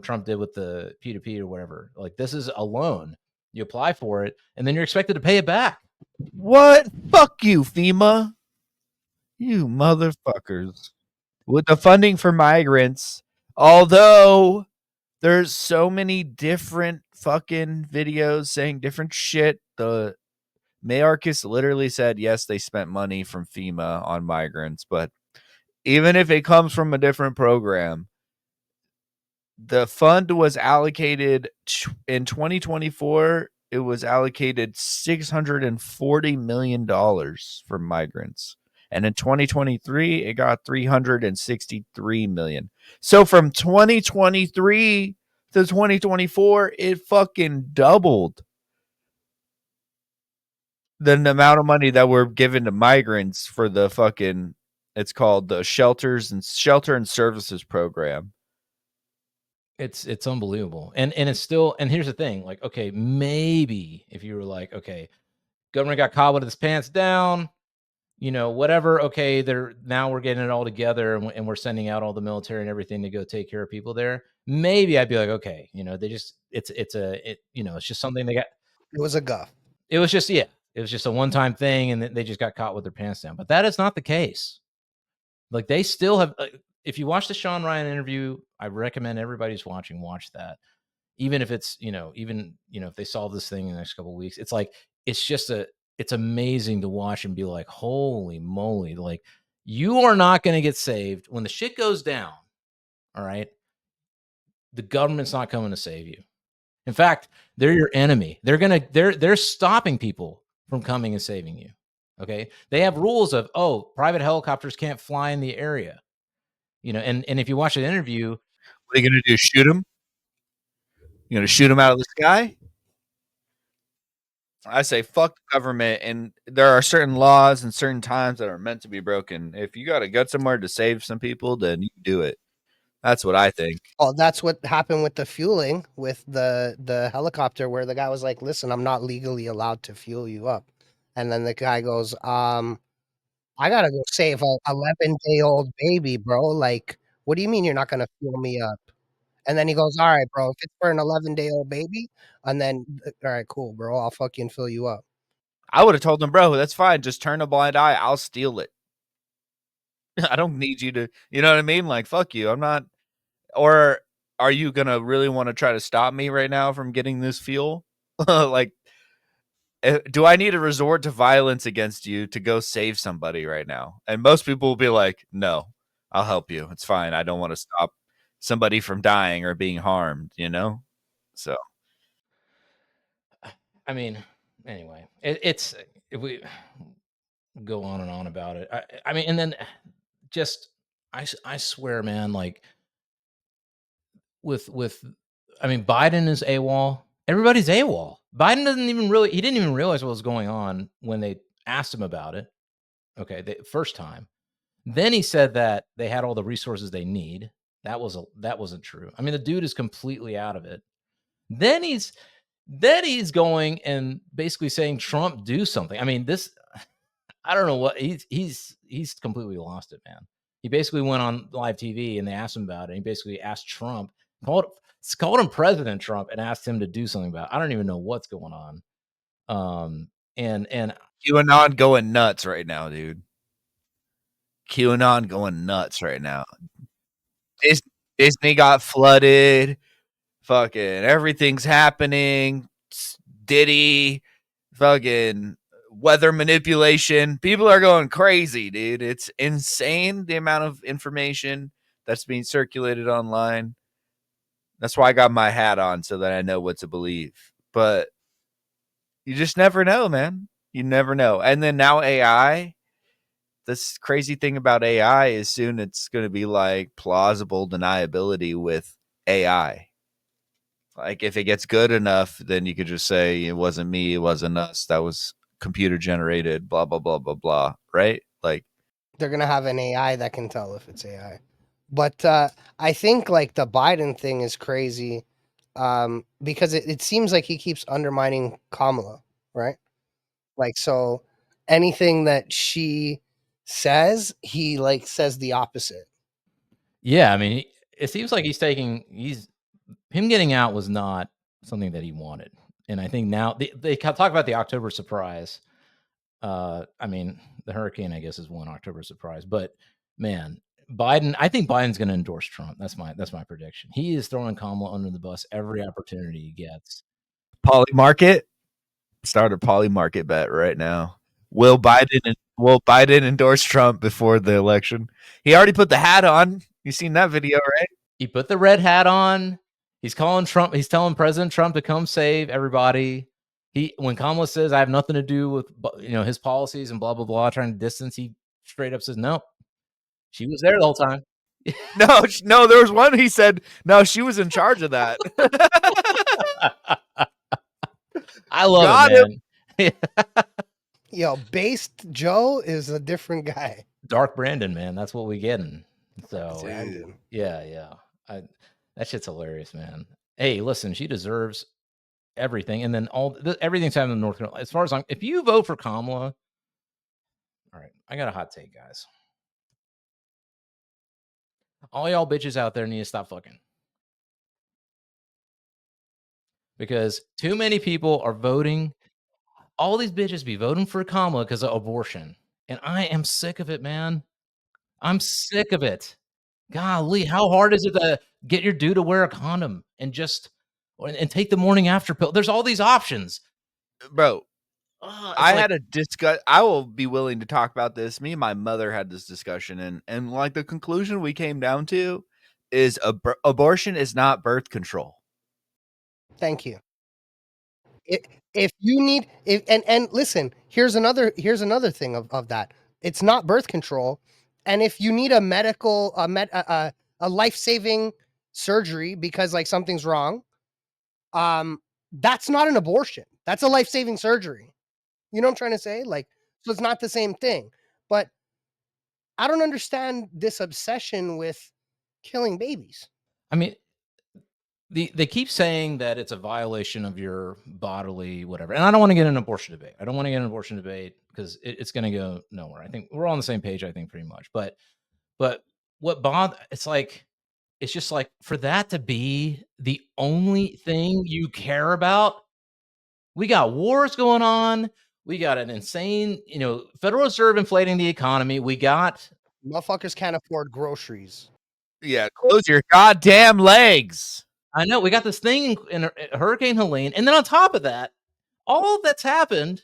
Trump did with the P2P or whatever. Like, this is a loan. You apply for it, and then you're expected to pay it back. What? Fuck you, FEMA. You motherfuckers. With the funding for migrants, although there's so many different fucking videos saying different shit, the Mayorkas literally said, yes, they spent money from FEMA on migrants, but even if it comes from a different program, the fund was allocated in 2024. It was allocated $640 million for migrants. And in 2023, it got $363 million. So from 2023 to 2024, it fucking doubled the amount of money that we're given to migrants for the fucking, it's called the Shelter and Services Program. It's unbelievable. And it's still, and here's the thing, like, okay, maybe if you were like, okay, government got caught with its pants down, whatever. Okay, now we're getting it all together, and we're sending out all the military and everything to go take care of people there. Maybe I'd be like, okay, they just it's just something they got. It was a guff. It was just it was just a one-time thing, and they just got caught with their pants down. But that is not the case. Like, they still have. If you watch the Shawn Ryan interview, I recommend everybody's watching. Watch that. Even if it's if they solve this thing in the next couple of weeks, it's like it's amazing to watch and be like, holy moly, like, you are not going to get saved when the shit goes down. All right. The government's not coming to save you. In fact, they're your enemy. They're stopping people from coming and saving you. Okay. They have rules of, private helicopters can't fly in the area, and if you watch an interview, what are you going to do? Shoot them? You're going to shoot them out of the sky? I say fuck the government, and there are certain laws and certain times that are meant to be broken. If you got to get somewhere to save some people, then you do it. That's what I think. Oh, that's what happened with the fueling with the helicopter, where the guy was like, "Listen, I'm not legally allowed to fuel you up," and then the guy goes, I gotta go save a 11-day-old baby, bro. Like, what do you mean you're not gonna fuel me up?" And then he goes, "All right, bro. If it's for an 11-day-old baby," and then, all right, cool, bro. I'll fucking fill you up. I would have told him, bro, that's fine. Just turn a blind eye. I'll steal it. I don't need you to, you know what I mean? Like, fuck you. I'm not. Or are you gonna really want to try to stop me right now from getting this fuel? Like, do I need to resort to violence against you to go save somebody right now? And most people will be like, no, I'll help you. It's fine. I don't want to stop somebody from dying or being harmed, So I mean, anyway, it's if we go on and on about it. I mean, and then just I swear, man, like, with I mean, Biden is AWOL. Everybody's AWOL. Biden he didn't even realize what was going on when they asked him about it. Okay, the first time. Then he said that they had all the resources they need. That wasn't true. I mean, the dude is completely out of it. Then he's going and basically saying, Trump, do something. I mean, I don't know what he's completely lost it, man. He basically went on live TV and they asked him about it. And he basically asked Trump, called him President Trump, and asked him to do something about it. I don't even know what's going on. And QAnon going nuts right now, dude. QAnon going nuts right now. Disney got flooded. Fucking everything's happening. Diddy, fucking weather manipulation. People are going crazy, dude. It's insane the amount of information that's being circulated online. That's why I got my hat on, so that I know what to believe. But you just never know, man. You never know. And then now AI. This crazy thing about AI is soon it's going to be like plausible deniability with AI. Like, if it gets good enough, then you could just say it wasn't me, it wasn't us, that was computer generated, blah blah blah blah blah, right? Like, They're gonna have an AI that can tell if it's AI. But I think like the Biden thing is crazy, because it seems like he keeps undermining Kamala, right? Like, so anything that she says, he like says the opposite. yeah, I mean, it seems like him getting out was not something that he wanted. And I think now they talk about the October surprise. I mean, the hurricane, I guess, is one October surprise, but man, I think Biden's going to endorse Trump. That's my prediction. He is throwing Kamala under the bus every opportunity he gets. Poly market. Start a poly market bet right now. Will Biden endorse Trump before the election? He already put the hat on. You seen that video, right? He put the red hat on. He's calling Trump. He's telling President Trump to come save everybody. When Kamala says I have nothing to do with his policies and blah blah blah, trying to distance, he straight up says no. She was there the whole time. No, there was one he said, no, she was in charge of that. I love Got it, man. Yo, based Joe is a different guy. Dark Brandon, man. That's what we getting. So Brandon. yeah. That shit's hilarious, man. Hey, listen, she deserves everything, and then everything's happening in North Carolina. As far as if you vote for Kamala, all right, I got a hot take, guys. All y'all bitches out there need to stop fucking, because too many people are voting. All these bitches be voting for Kamala because of abortion, and I am sick of it, man. I'm sick of it. Golly, how hard is it to get your dude to wear a condom and take the morning after pill? There's all these options. Bro, I had a discuss. I will be willing to talk about this. Me and my mother had this discussion, and like the conclusion we came down to is abortion is not birth control. Thank you. If you need, and listen, here's another thing of that. It's not birth control, and if you need a medical a life-saving surgery because like something's wrong, that's not an abortion. That's a life-saving surgery. You know what I'm trying to say? Like, so it's not the same thing. But I don't understand this obsession with killing babies. I mean, they keep saying that it's a violation of your bodily whatever, and I don't want to get an abortion debate. I don't want to get an abortion debate because it's going to go nowhere. I think we're on the same page. I think pretty much, but what it's just like for that to be the only thing you care about. We got wars going on. We got an insane, Federal Reserve inflating the economy. We got motherfuckers can't afford groceries. Yeah, close your goddamn legs. I know we got this thing in Hurricane Helene, and then on top of that, all that's happened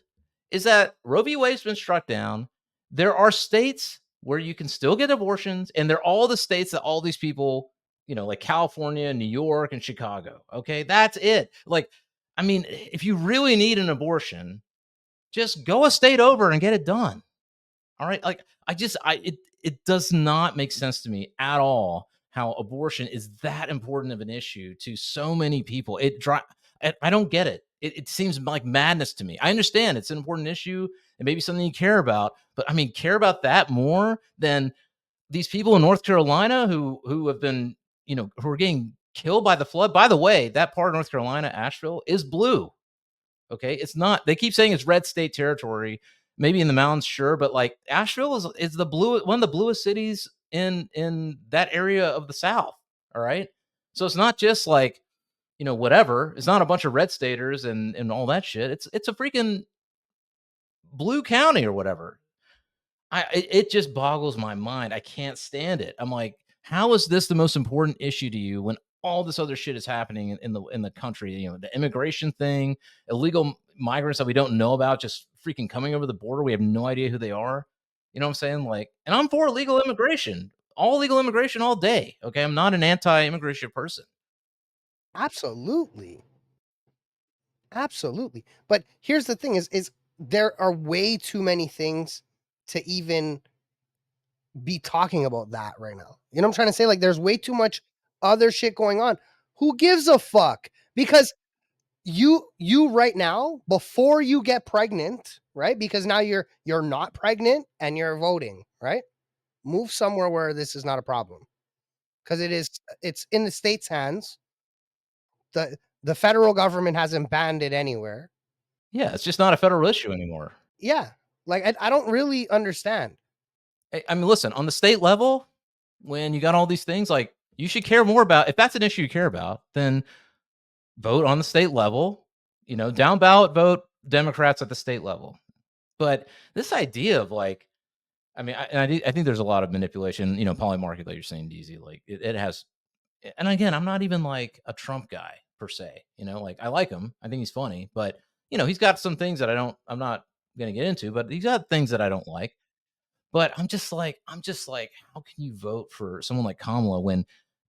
is that Roe v. Wade's been struck down. There are states where you can still get abortions, and they're all the states that all these people, like California, New York, and Chicago. Okay, that's it. Like, I mean, if you really need an abortion, just go a state over and get it done. All right, like it does not make sense to me at all how abortion is that important of an issue to so many people. I don't get it. It seems like madness to me. I understand it's an important issue and maybe something you care about, but I mean, care about that more than these people in North Carolina who have been, who are getting killed by the flood. By the way, that part of North Carolina, Asheville, is blue. Okay, it's not. They keep saying it's red state territory. Maybe in the mountains, sure, but like Asheville is the one of the bluest cities in that area of the South. All right, so it's not just like whatever. It's not a bunch of red staters and all that shit. It's a freaking blue county or whatever. It just boggles my mind. I can't stand it. I'm like, how is this the most important issue to you when all this other shit is happening in the country? The immigration thing, illegal migrants that we don't know about, just freaking coming over the border. We have no idea who they are. You know what I'm saying? Like, and I'm for legal immigration, all legal immigration all day. Okay, I'm not an anti-immigration person. Absolutely. But here's the thing: is there are way too many things to even be talking about that right now. You know what I'm trying to say? Like, there's way too much other shit going on. Who gives a fuck? Because you right now, before you get pregnant, right? Because now you're not pregnant and you're voting, right? Move somewhere where this is not a problem. Because it's in the state's hands. The federal government hasn't banned it anywhere. Yeah, it's just not a federal issue anymore. Yeah. Like, I don't really understand. I mean, listen, on the state level, when you got all these things, like, you should care more about, if that's an issue you care about, then vote on the state level, down ballot vote Democrats at the state level. But this idea of like, I mean, I think there's a lot of manipulation, poly market, like you're saying, Deezy, like it has. And again, I'm not even like a Trump guy per se, like I like him. I think he's funny, but he's got some things that I'm not going to get into, but he's got things that I don't like. But I'm just like, how can you vote for someone like Kamala when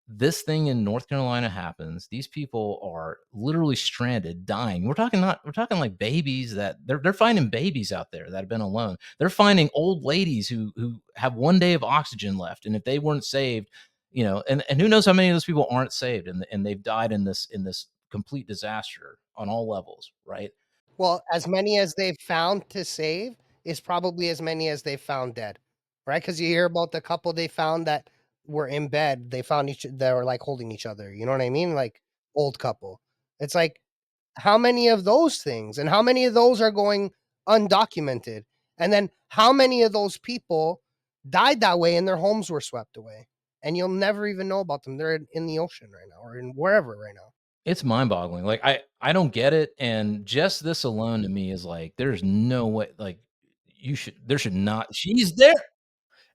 this thing in North Carolina happens? These people are literally stranded, dying. We're talking like babies that they're finding babies out there that have been alone. They're finding old ladies who have 1 day of oxygen left, and if they weren't saved, and who knows how many of those people aren't saved, and they've died in this complete disaster on all levels, right? Well, as many as they've found to save is probably as many as they've found dead, right? Because you hear about the couple they found that were in bed. They found they were like holding each other. You know what I mean? Like old couple. It's like how many of those things and how many of those are going undocumented? And then how many of those people died that way and their homes were swept away? And you'll never even know about them. They're in the ocean right now or in wherever right now. It's mind-boggling. Like, I don't get it, and just this alone to me is like, there's no way, like, there should not she's there.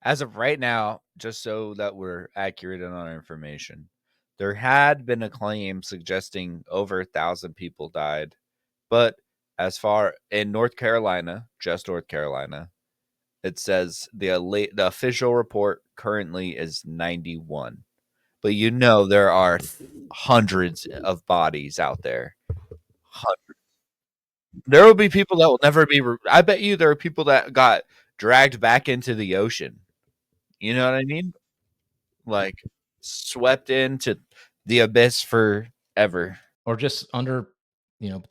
As of right now, just so that we're accurate in our information, there had been a claim suggesting over 1,000 people died. But as far in North Carolina, just North Carolina, it says the official report currently is 91. But there are hundreds of bodies out there. There will be people that will never be. I bet you there are people that got dragged back into the ocean. You know what I mean? Like swept into the abyss forever. Or just under,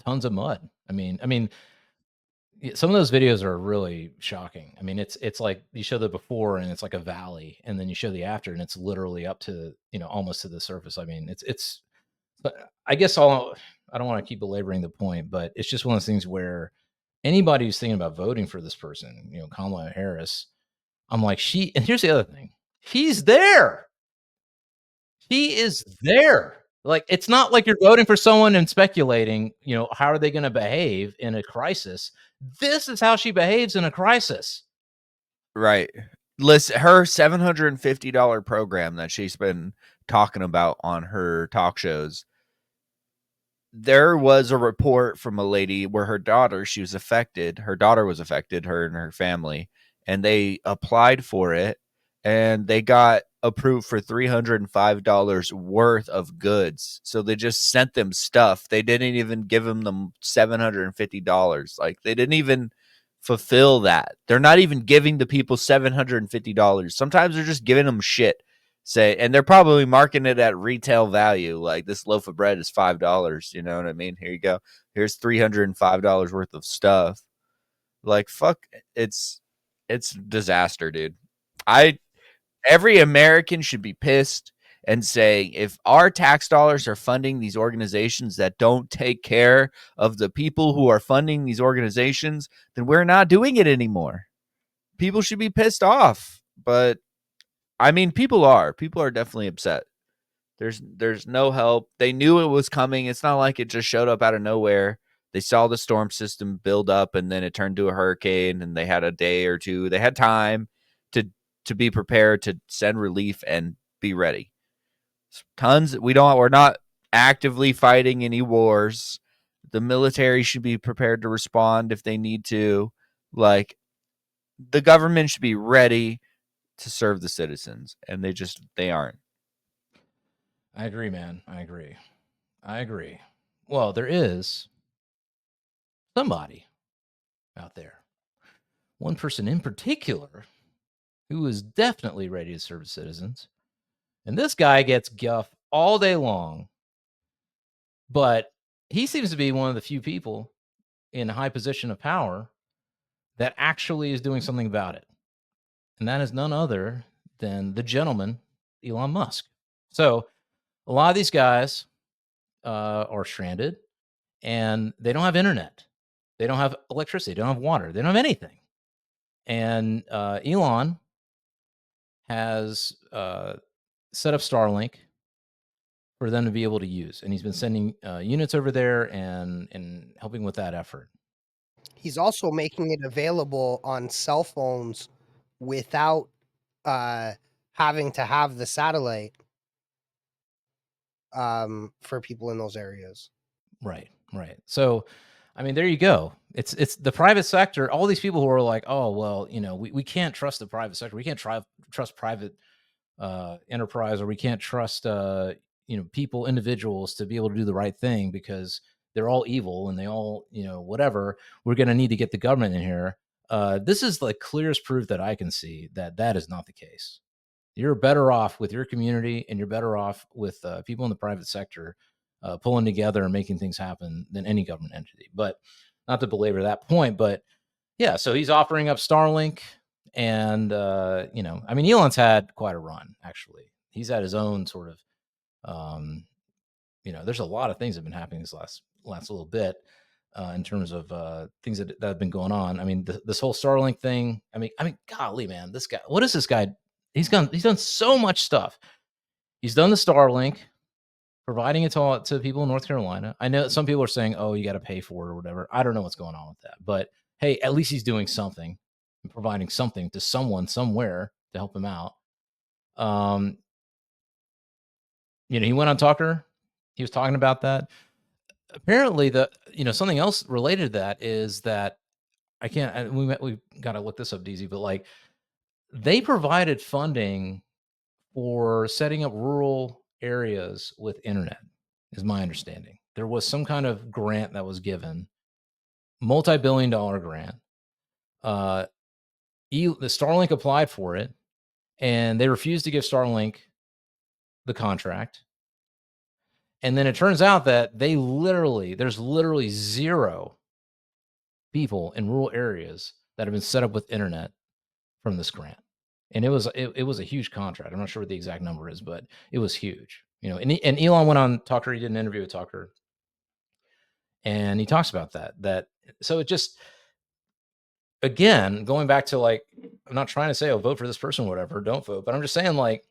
tons of mud. I mean, some of those videos are really shocking. I mean, it's like you show the before and it's like a valley, and then you show the after and it's literally up to, almost to the surface. I mean, it's but I guess I don't want to keep belaboring the point, but it's just one of those things where anybody who's thinking about voting for this person, Kamala Harris, I'm like, and here's the other thing. She's there. She is there. Like, it's not like you're voting for someone and speculating, how are they going to behave in a crisis? This is how she behaves in a crisis. Right. Listen, her $750 program that she's been talking about on her talk shows. There was a report from a lady where her daughter was affected, her and her family, and they applied for it and they got approved for $305 worth of goods. So they just sent them stuff. They didn't even give them $750. Like they didn't even fulfill that. They're not even giving the people $750. Sometimes they're just giving them shit. And they're probably marking it at retail value. Like this loaf of bread is $5. You know what I mean? Here you go. Here's $305 worth of stuff. Like fuck, it's disaster, dude. Every American should be pissed and saying, if our tax dollars are funding these organizations that don't take care of the people who are funding these organizations, then we're not doing it anymore. People should be pissed off. But I mean, people are definitely upset. There's no help. They knew it was coming. It's not like it just showed up out of nowhere. They saw the storm system build up and then it turned to a hurricane and they had a day or two. They had time to be prepared to send relief and be ready. We're not actively fighting any wars. The military should be prepared to respond if they need to. Like the government should be ready to serve the citizens and they aren't. I agree, man. I agree. Well, there is somebody out there, one person in particular, who is definitely ready to serve citizens. And this guy gets guff all day long, but he seems to be one of the few people in a high position of power that actually is doing something about it. And that is none other than the gentleman, Elon Musk. So a lot of these guys are stranded and they don't have internet. They don't have electricity. They don't have water. They don't have anything. And Elon has set up Starlink for them to be able to use. And he's been sending units over there and helping with that effort. He's also making it available on cell phones without having to have the satellite for people in those areas. Right. So, I mean, there you go. It's the private sector. All these people who are like, oh well, we can't trust the private sector. We can't trust private enterprise, or we can't trust people, individuals, to be able to do the right thing because they're all evil and they all whatever. We're going to need to get the government in here. This is the clearest proof that I can see that that is not the case. You're better off with your community, and you're better off with people in the private sector pulling together and making things happen than any government entity. But not to belabor that point, but yeah, so he's offering up Starlink, and I mean, Elon's had quite a run. Actually, he's had his own sort of, there's a lot of things that have been happening this last little bit in terms of things that have been going on. I mean, this whole Starlink thing. I mean, golly, man, this guy. What is this guy? He's done so much stuff. He's done the Starlink, providing it to people in North Carolina. I know some people are saying, "Oh, you got to pay for it or whatever." I don't know what's going on with that, but hey, at least he's doing something and providing something to someone somewhere to help him out. He went on Tucker. He was talking about that. Apparently, something else related to that is that I can't. We got to look this up, Deezy, but like they provided funding for setting up rural areas with internet, is my understanding. There was some kind of grant that was given, multi-billion-dollar grant. The Starlink applied for it, and they refused to give Starlink the contract. And then it turns out that there's literally zero people in rural areas that have been set up with internet from this grant. And it was a huge contract. I'm not sure what the exact number is, but it was huge. And Elon went on Tucker. He did an interview with Tucker, and he talks about that. So it just, again, going back to like, I'm not trying to say, oh, vote for this person, or whatever, don't vote, but I'm just saying like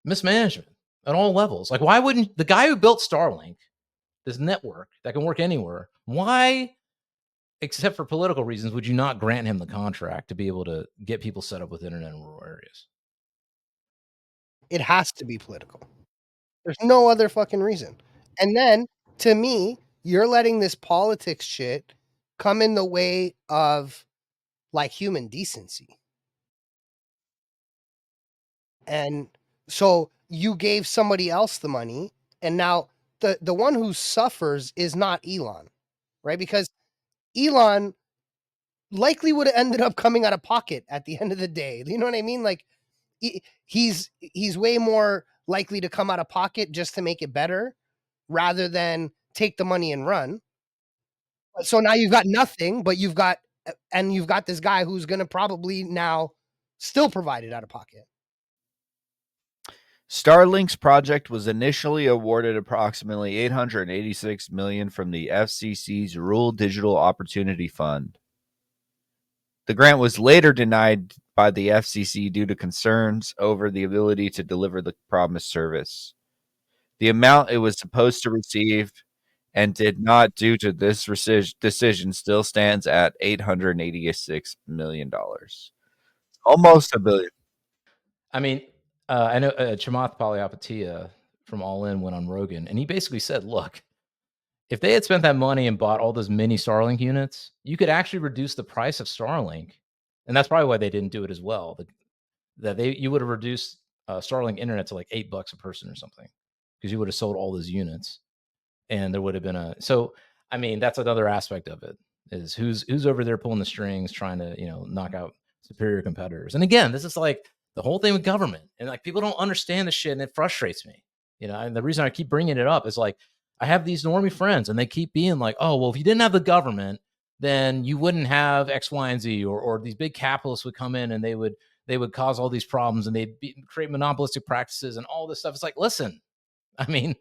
mismanagement at all levels. Like, why wouldn't the guy who built Starlink, this network that can work anywhere, why, except for political reasons, would you not grant him the contract to be able to get people set up with internet in rural areas? It has to be political. There's no other fucking reason. And then, to me, you're letting this politics shit come in the way of like human decency. And so you gave somebody else the money, and now the one who suffers is not Elon, right? Because Elon likely would have ended up coming out of pocket at the end of the day. You know what I mean? Like he's way more likely to come out of pocket just to make it better rather than take the money and run. So now you've got nothing, but you've got this guy who's going to probably now still provide it out of pocket. Starlink's project was initially awarded approximately $886 million from the FCC's Rural Digital Opportunity Fund. The grant was later denied by the FCC due to concerns over the ability to deliver the promised service. The amount it was supposed to receive and did not due to this decision still stands at $886 million. Almost $1 billion. I mean, I know Chamath Palihapitiya from All In went on Rogan, and he basically said, look, if they had spent that money and bought all those mini Starlink units, you could actually reduce the price of Starlink. And that's probably why they didn't do it as well. You would have reduced Starlink internet to like $8 a person or something, because you would have sold all those units, and there would have been so I mean, that's another aspect of it, is who's over there pulling the strings, trying to knock out superior competitors. And again, this is like the whole thing with government, and like people don't understand the shit, and it frustrates me. And the reason I keep bringing it up is like I have these normie friends, and they keep being like, oh well, if you didn't have the government, then you wouldn't have X, Y, and Z, or these big capitalists would come in and they would cause all these problems, and they'd create monopolistic practices and all this stuff. It's like, listen, I mean,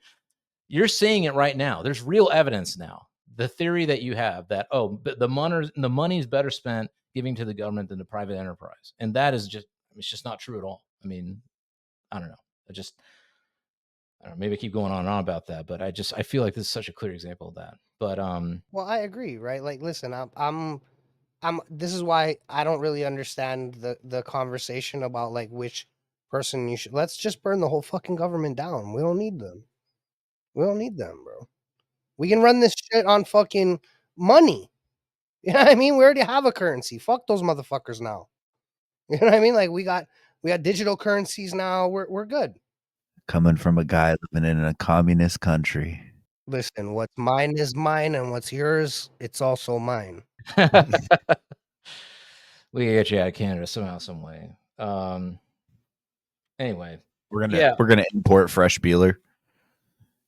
you're seeing it right now. There's real evidence now. The theory that you have that, oh, the money is better spent giving to the government than the private enterprise, and that is it's just not true at all. I mean, I don't know. I don't know. Maybe I keep going on and on about that, but I feel like this is such a clear example of that. But well, I agree, right? Like, listen, I'm this is why I don't really understand the conversation about like which person you should. Let's just burn the whole fucking government down. We don't need them. We don't need them, bro. We can run this shit on fucking money. You know what I mean? We already have a currency. Fuck those motherfuckers now. You know what I mean? Like we got digital currencies now. We're good. Coming from a guy living in a communist country. Listen, what's mine is mine, and what's yours, it's also mine. We can get you out of Canada somehow, some way. Anyway, We're gonna import fresh Beeler.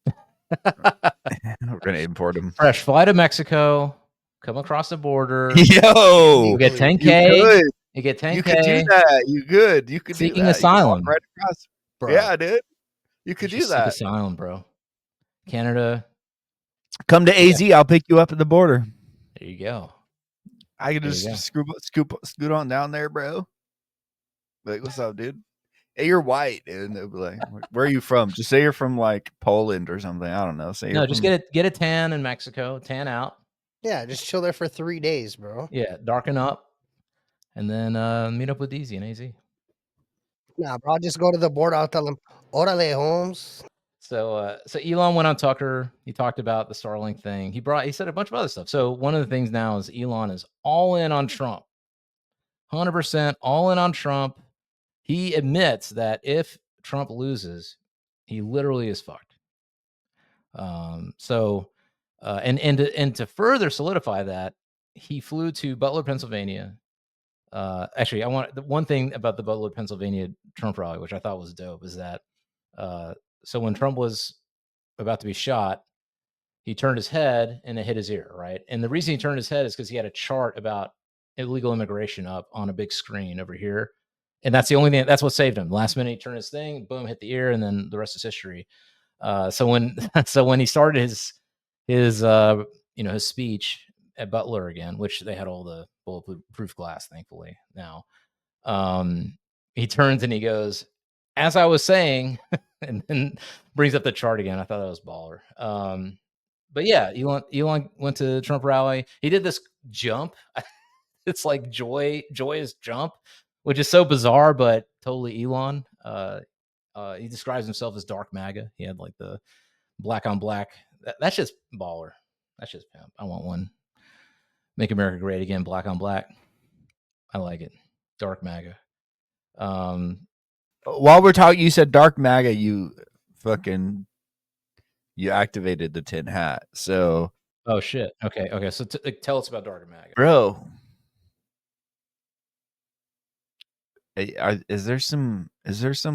We're gonna import them. fresh fly to Mexico, come across the border. Yo, You get Legally. 10K. You get 10K. You could do that. You could Seeking do that. asylum. You could walk right across. Bro. Yeah, dude. You could Just do that. seek asylum, bro. Canada. Come to AZ. I'll pick you up at the border. There you go. I can There you just go. scoot on down there, bro. Like, what's up, dude? Hey, you're white, dude. And they'll be like, where are you from? Just say you're from like Poland or something. I don't know. Say No, you're just from... get a tan in Mexico, tan out. Yeah, just chill there for 3 days, bro. Yeah, darken up, and then meet up with Deezy and AZ. Nah, bro, I'll just go to the border. I'll tell them, "Orale, Holmes." So Elon went on Tucker. He talked about the Starlink thing. He said a bunch of other stuff. So one of the things now is Elon is all in on Trump, 100% all in on Trump. He admits that if Trump loses, he literally is fucked. And to further solidify that, he flew to Butler, Pennsylvania. Actually, I want the one thing about the Butler, Pennsylvania Trump rally, which I thought was dope, is that so when Trump was about to be shot, he turned his head and it hit his ear, right? And the reason he turned his head is because he had a chart about illegal immigration up on a big screen over here. And that's the only thing, that's what saved him. Last minute, he turned his thing, boom, hit the ear, and then the rest is history. So when he started his his speech at Butler again, which they had all the bulletproof glass, thankfully now, he turns and he goes, as I was saying, and then brings up the chart again. I thought that was baller. But yeah, Elon went to the Trump rally. He did this jump. It's like joyous jump, which is so bizarre, but totally Elon. He describes himself as dark MAGA. He had like the black on black. That's just baller. That's just pimp. I want one. Make America great again. Black on black. I like it. Dark MAGA. While we're talking, you said dark MAGA. You activated the tin hat. So, oh shit. Okay. So tell us about dark MAGA, bro. Is there some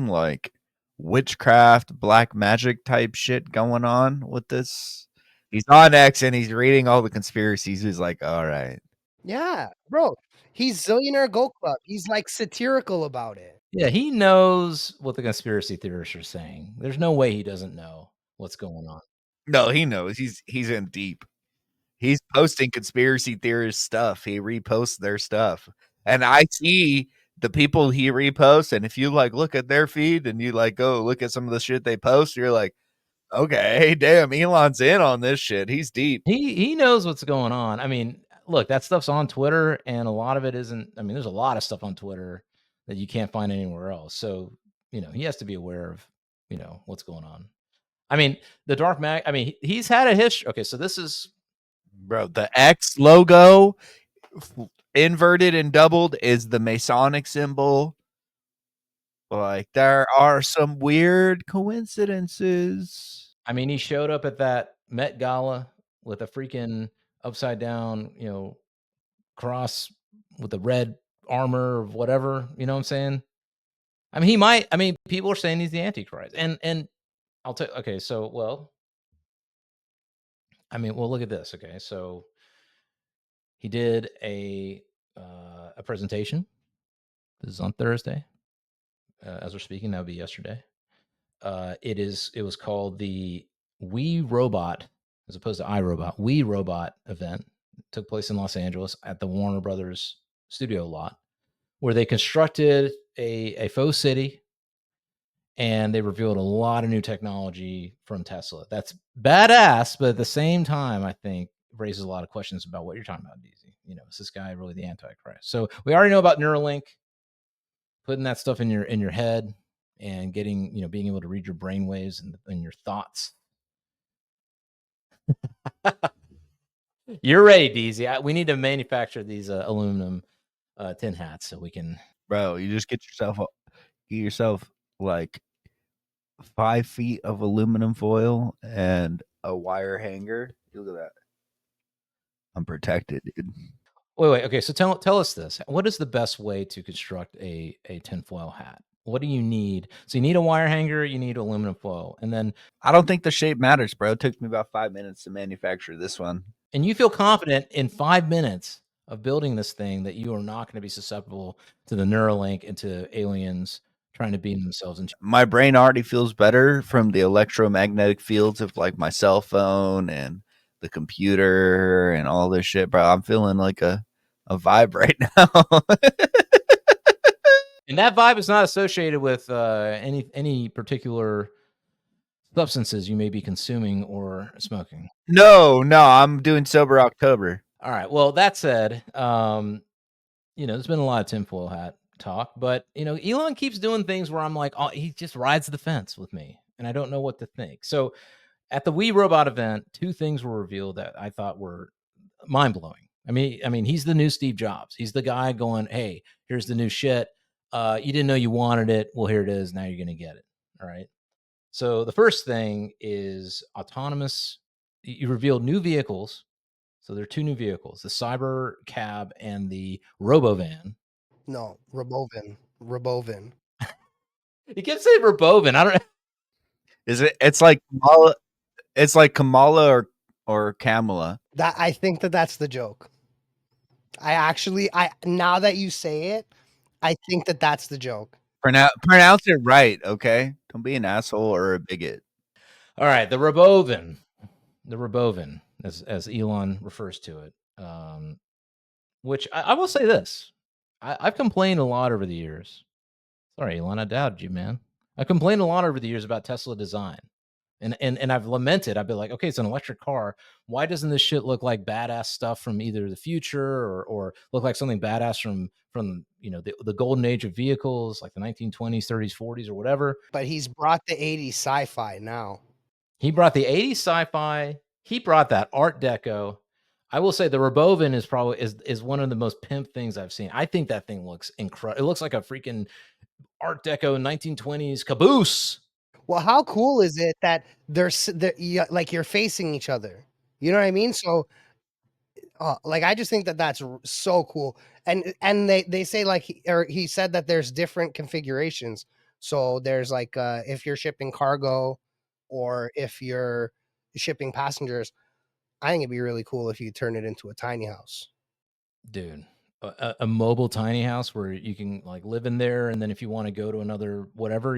like witchcraft, black magic type shit going on with this? He's on X and he's reading all the conspiracies. He's like, all right. Yeah, bro. He's Zillionaire Gold Club. He's like satirical about it. Yeah, he knows what the conspiracy theorists are saying. There's no way he doesn't know what's going on. No, he knows. He's in deep. He's posting conspiracy theorist stuff. He reposts their stuff. And I see the people he reposts, and if you like look at their feed and you like go look at some of the shit they post, you're like, okay, damn, Elon's in on this shit. He's deep. He knows what's going on. I mean, look, that stuff's on Twitter, and a lot of it isn't. I mean, there's a lot of stuff on Twitter that you can't find anywhere else. So, he has to be aware of, what's going on. I mean, the dark mag. I mean, he's had a history. Okay, so this is, bro, the X logo inverted and doubled is the Masonic symbol. Like, there are some weird coincidences. I mean, he showed up at that Met Gala with a freaking upside down, cross with the red armor or whatever. You know what I'm saying? I mean, people are saying he's the Antichrist, and I'll tell. Okay, so look at this. Okay, so he did a presentation. This is on Thursday. As we're speaking, that would be yesterday. It was called the We Robot, as opposed to iRobot. We Robot event. It took place in Los Angeles at the Warner Brothers studio lot, where they constructed a faux city, and they revealed a lot of new technology from Tesla. That's badass, but at the same time, I think raises a lot of questions about what you're talking about, Deezy. Is this guy really the Antichrist? So we already know about Neuralink, putting that stuff in your head and getting, being able to read your brain waves and your thoughts. You're ready, Deezy. We need to manufacture these aluminum tin hats so we can. Bro, you just get yourself like 5 feet of aluminum foil and a wire hanger. Look at that. I'm protected, dude. Wait. Okay, so tell us this. What is the best way to construct a tinfoil hat? What do you need? So you need a wire hanger, you need aluminum foil, and then I don't think the shape matters, bro. It took me about 5 minutes to manufacture this one. and you feel confident in 5 minutes of building this thing that you are not going to be susceptible to the Neuralink and to aliens trying to beam themselves into. My brain already feels better from the electromagnetic fields of like my cell phone and the computer and all this shit, bro. I'm feeling like a vibe right now. And that vibe is not associated with any particular substances you may be consuming or smoking. No, I'm doing sober October. All right. Well, that said, there's been a lot of tinfoil hat talk, but Elon keeps doing things where I'm like, oh, he just rides the fence with me, and I don't know what to think. So at the We Robot event, 2 things were revealed that I thought were mind blowing. I mean, he's the new Steve Jobs. He's the guy going, "Hey, here's the new shit. You didn't know you wanted it. Well, here it is. Now you're gonna get it." All right. So the first thing is autonomous. You revealed new vehicles. So there are 2 new vehicles: the Cybercab and the Robovan. No, Robovan. You kept saying Robovan. I don't. Is it? It's like Kamala. It's like Kamala or Kamala. That I think that's the joke. I now that you say it, I think that's the joke. Pronounce it right, okay? Don't be an asshole or a bigot. All right, the Robovan, as Elon refers to it. Which I will say this: I've complained a lot over the years. Sorry, Elon, I doubted you, man. I complained a lot over the years about Tesla design. And I've lamented. I've been like, okay, it's an electric car. Why doesn't this shit look like badass stuff from either the future or look like something badass from the golden age of vehicles, like the 1920s, 30s, 40s, or whatever? But he's brought the 80s sci-fi now. He brought the 80s sci-fi. He brought that Art Deco. I will say the Robovan is probably is one of the most pimp things I've seen. I think that thing looks incredible. It looks like a freaking Art Deco 1920s caboose. Well, how cool is it that like you're facing each other? You know what I mean? So, like I just think that's so cool. And they say like he said that there's different configurations. So there's like if you're shipping cargo or if you're shipping passengers, I think it'd be really cool if you turn it into a tiny house. Dude, a mobile tiny house where you can like live in there, and then if you want to go to another whatever,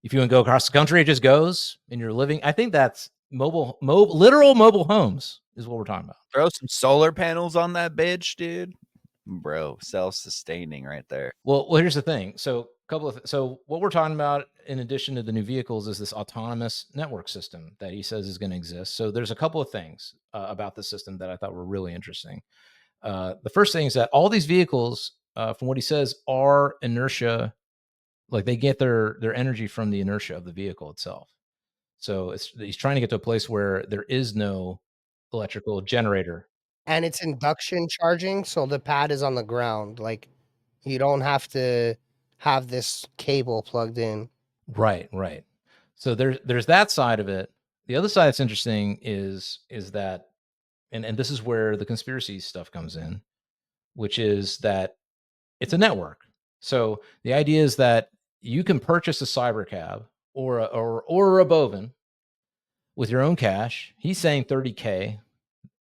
if you want to go across the country, it just goes and you're living. I think that's literal mobile homes is what we're talking about. Throw some solar panels on that bitch, dude. Bro, self-sustaining right there. Well, here's the thing. So so what we're talking about in addition to the new vehicles is this autonomous network system that he says is going to exist. So there's a couple of things about the system that I thought were really interesting. The first thing is that all these vehicles, from what he says, are inertia, like they get their energy from the inertia of the vehicle itself. So he's trying to get to a place where there is no electrical generator. And it's induction charging, so the pad is on the ground. Like you don't have to have this cable plugged in. Right. So there's that side of it. The other side that's interesting is that, and this is where the conspiracy stuff comes in, which is that it's a network. So the idea is that you can purchase a Cybercab or a Robovan with your own cash. He's saying $30K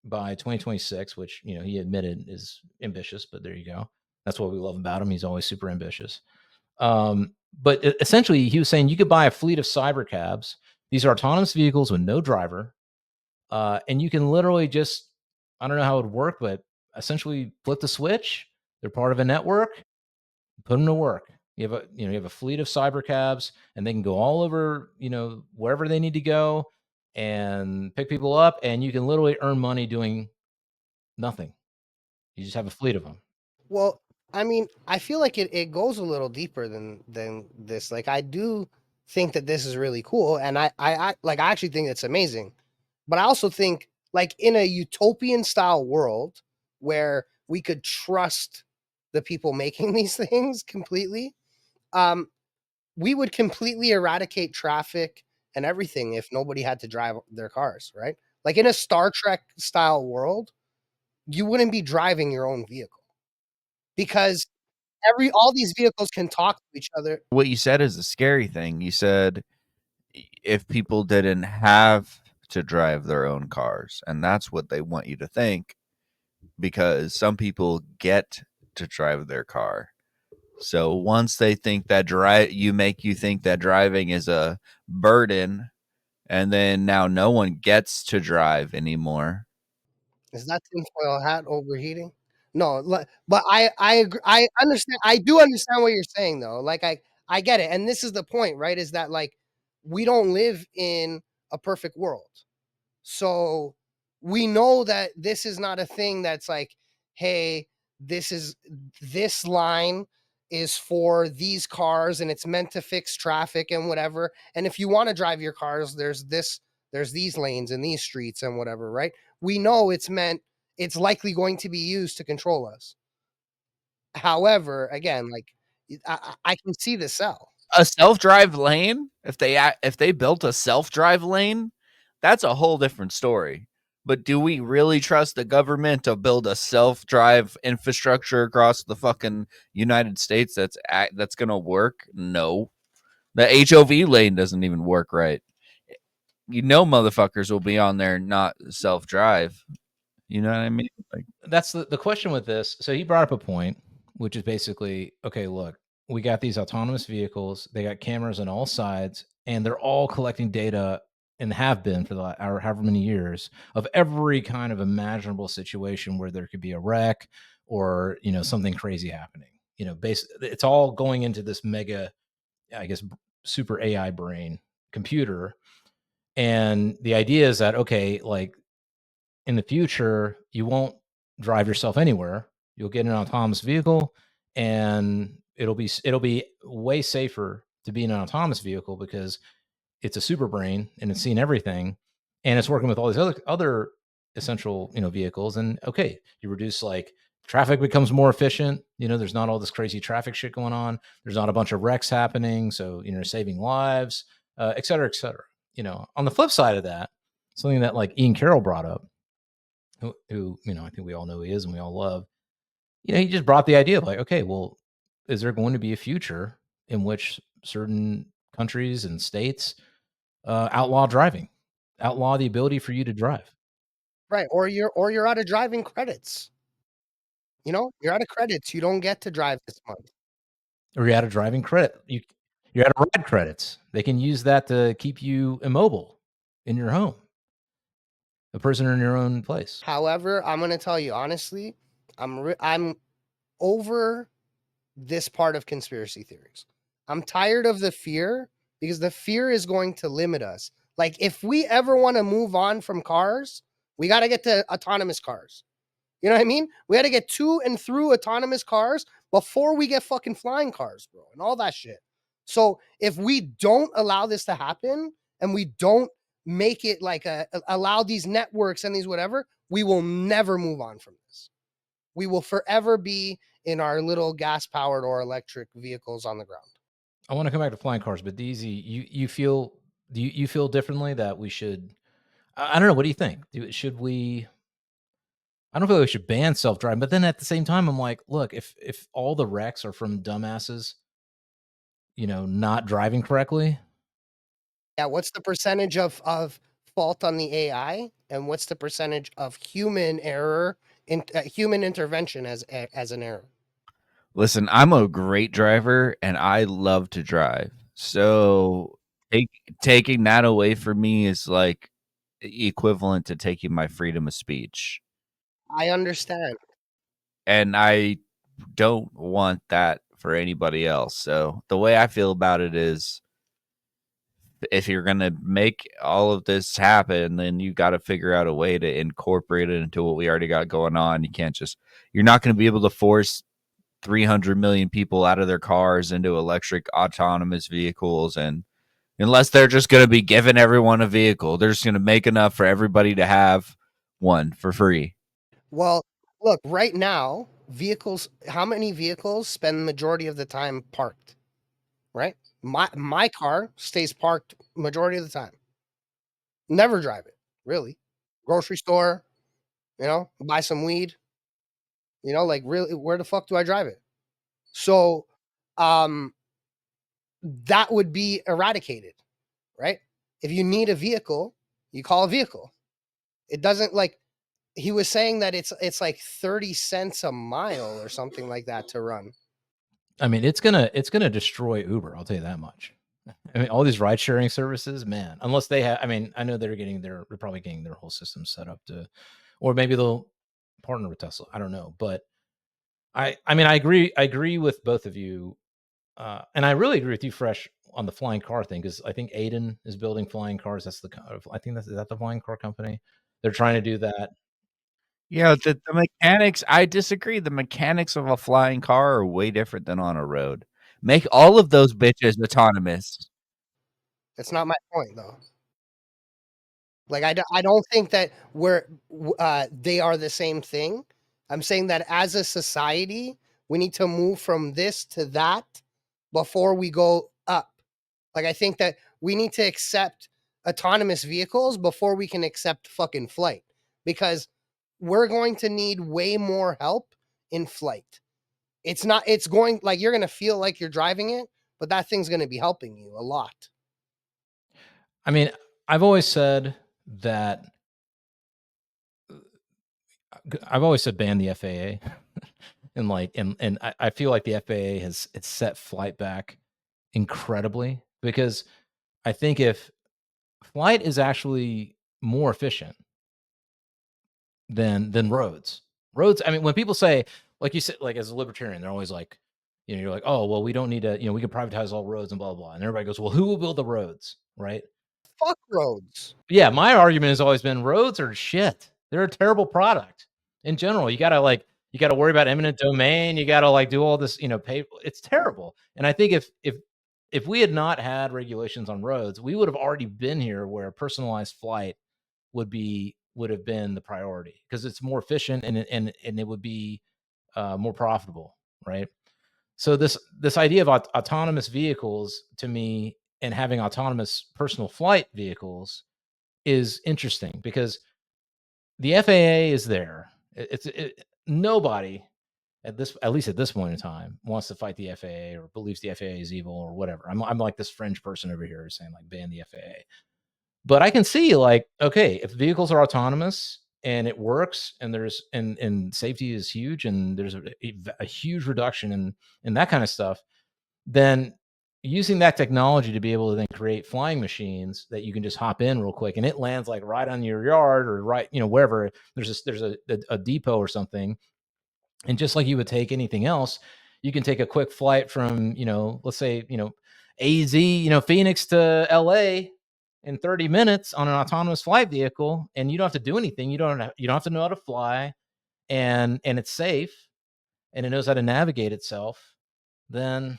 by 2026, which he admitted is ambitious, but there you go. That's what we love about him. He's always super ambitious. But essentially, he was saying you could buy a fleet of Cybercabs. These are autonomous vehicles with no driver, and you can literally just, I don't know how it would work, but essentially flip the switch. They're part of a network. Put them to work. You have a fleet of Cybercabs, and they can go all over, wherever they need to go and pick people up, and you can literally earn money doing nothing. You just have a fleet of them. Well, I mean, I feel like it goes a little deeper than this. Like I do think that this is really cool, and I actually think it's amazing. But I also think like in a utopian style world where we could trust the people making these things completely, we would completely eradicate traffic and everything if nobody had to drive their cars, right? Like in a Star Trek style world, you wouldn't be driving your own vehicle because all these vehicles can talk to each other. What you said is a scary thing. You said if people didn't have to drive their own cars, and that's what they want you to think, because some people get to drive their car. So once they think that you think that driving is a burden, and then now no one gets to drive anymore. Is that tinfoil hat overheating? No, but I agree, I understand. I do understand what you're saying though. Like I get it, and this is the point, right? Is that like we don't live in a perfect world. So we know that this is not a thing that's like, hey, this line is for these cars and it's meant to fix traffic and whatever. And if you want to drive your cars, there's these lanes and these streets and whatever, right? We know it's likely going to be used to control us. However, again, like I can see the sell. A self-drive lane, if they built a self-drive lane, that's a whole different story. But do we really trust the government to build a self-drive infrastructure across the fucking United States that's going to work? No. The HOV lane doesn't even work right. You know, motherfuckers will be on there not self-drive. You know what I mean? Like, That's the question with this. So he brought up a point, which is basically, okay, look, we got these autonomous vehicles. They got cameras on all sides, and they're all collecting data and have been for the however many years of every kind of imaginable situation where there could be a wreck or something crazy happening. Basically, it's all going into this mega, I guess, super AI brain computer. And the idea is that, okay, like in the future, you won't drive yourself anywhere. You'll get an autonomous vehicle, and it'll be way safer to be in an autonomous vehicle because it's a super brain and it's seeing everything, and it's working with all these other essential vehicles. And okay, you reduce like traffic becomes more efficient. There's not all this crazy traffic shit going on. There's not a bunch of wrecks happening, so saving lives, et cetera, et cetera. On the flip side of that, something that like Ian Carroll brought up, who I think we all know he is and we all love. He just brought the idea of like, okay, well, is there going to be a future in which certain countries and states outlaw driving, outlaw the ability for you to drive? Right. Or you're out of driving credits. You're out of credits. You don't get to drive this month. Or you're out of driving credit. You're out of ride credits. They can use that to keep you immobile in your home, a prisoner in your own place. However, I'm going to tell you honestly, I'm over this part of conspiracy theories. I'm tired of the fear because the fear is going to limit us. Like if we ever want to move on from cars, we got to get to autonomous cars. You know what I mean? We got to get to and through autonomous cars before we get fucking flying cars, bro, and all that shit. So if we don't allow this to happen and we don't make it like allow these networks and these whatever, we will never move on from this. We will forever be in our little gas powered or electric vehicles on the ground. I want to come back to flying cars, but Deezy, you feel you feel differently that we should? I don't know. What do you think? Should we? I don't feel like we should ban self-driving, but then at the same time, I'm like, look, if all the wrecks are from dumbasses, not driving correctly. Yeah, what's the percentage of fault on the AI, and what's the percentage of human error in human intervention as an error? listen, I'm a great driver and I love to drive. So taking that away from me is like equivalent to taking my freedom of speech. I understand. And I don't want that for anybody else. So the way I feel about it is if you're going to make all of this happen, then you got to figure out a way to incorporate it into what we already got going on. You're not going to be able to force 300 million people out of their cars into electric autonomous vehicles. And unless they're just going to be giving everyone a vehicle, they're just going to make enough for everybody to have one for free. Well, look, right now, how many vehicles spend the majority of the time parked? Right? My car stays parked majority of the time. Never drive it, really. Grocery store, buy some weed, like really, where the fuck do I drive it? So, um, that would be eradicated, right? If you need a vehicle, you call a vehicle. It doesn't like he was saying that it's like 30 cents a mile or something like that to run. I mean, it's gonna destroy Uber. I'll tell you that much. I mean, all these ride sharing services, man. Unless they have, I mean, I know they're probably getting their whole system set up to, or maybe they'll partner with Tesla. I don't know, but I mean, I agree with both of you, and I really agree with you, Fresh, on the flying car thing, because I think Aiden is building flying cars. I think is that the flying car company. They're trying to do that. Yeah, the mechanics, I disagree. The mechanics of a flying car are way different than on a road. Make all of those bitches autonomous. That's not my point, though. Like I don't think that they are the same thing. I'm saying that as a society, we need to move from this to that before we go up. Like I think that we need to accept autonomous vehicles before we can accept fucking flight, because we're going to need way more help in flight. It's going like you're going to feel like you're driving it, but that thing's going to be helping you a lot. I mean, I've always said that. I've always said ban the FAA, and I feel like the FAA has it's set flight back incredibly, because I think if flight is actually more efficient than roads. Roads, I mean, when people say, like you said, like as a libertarian, they're always like, you're like, oh, well, we don't need to, we can privatize all roads and blah, blah, blah. And everybody goes, well, who will build the roads? Right. Fuck roads. Yeah. My argument has always been roads are shit. They're a terrible product in general. You got to worry about eminent domain. You got to do all this, pay. It's terrible. And I think if we had not had regulations on roads, we would have already been here where personalized flight would have been the priority, because it's more efficient and it would be more profitable, right? So this idea of autonomous vehicles, to me, and having autonomous personal flight vehicles is interesting, because the FAA is there. Nobody at least at this point in time wants to fight the FAA or believes the FAA is evil or whatever. I'm like this fringe person over here saying like ban the FAA. But I can see okay, if vehicles are autonomous and it works and and safety is huge and there's a huge reduction in that kind of stuff, then using that technology to be able to then create flying machines that you can just hop in real quick and it lands like right on your yard or right, wherever there's a depot or something. And just like you would take anything else, you can take a quick flight from, let's say, AZ, Phoenix to LA in 30 minutes on an autonomous flight vehicle, and you don't have to do anything. You don't have to know how to fly, and it's safe and it knows how to navigate itself. Then,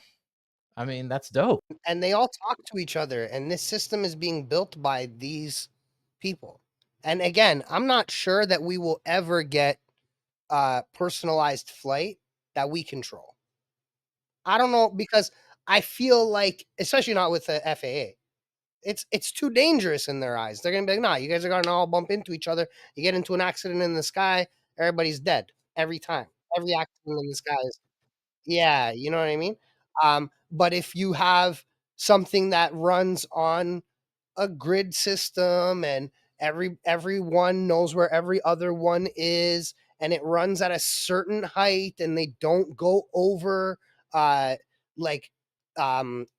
I mean, that's dope. And they all talk to each other, and this system is being built by these people. And again, I'm not sure that we will ever get personalized flight that we control. I don't know, because I feel like, especially not with the FAA, it's too dangerous in their eyes. They're gonna be like, nah, you guys are gonna all bump into each other. You get into an accident in the sky, everybody's dead every time. Every accident in the sky is, yeah, you know what I mean? But if you have something that runs on a grid system and everyone knows where every other one is, and it runs at a certain height and they don't go over uh like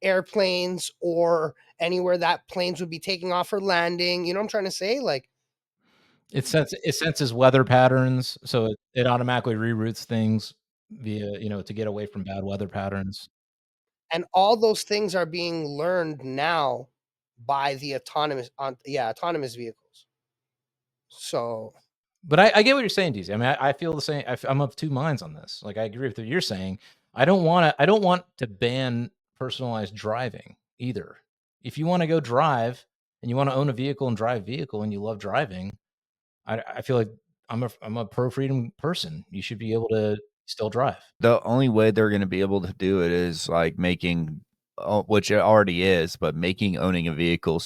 airplanes or anywhere that planes would be taking off or landing, you know what I'm trying to say? Like, It senses weather patterns, so it automatically reroutes things via, to get away from bad weather patterns. and all those things are being learned now by the autonomous vehicles. So But I get what you're saying, Deezy. I mean, I feel the same. I'm of two minds on this. Like, I agree with what you're saying. I don't want to ban personalized driving either. If you want to go drive and you want to own a vehicle and drive a vehicle and you love driving, I feel like I'm a pro freedom person. You should be able to still drive. The only way they're going to be able to do it is like making, which it already is, but making owning a vehicle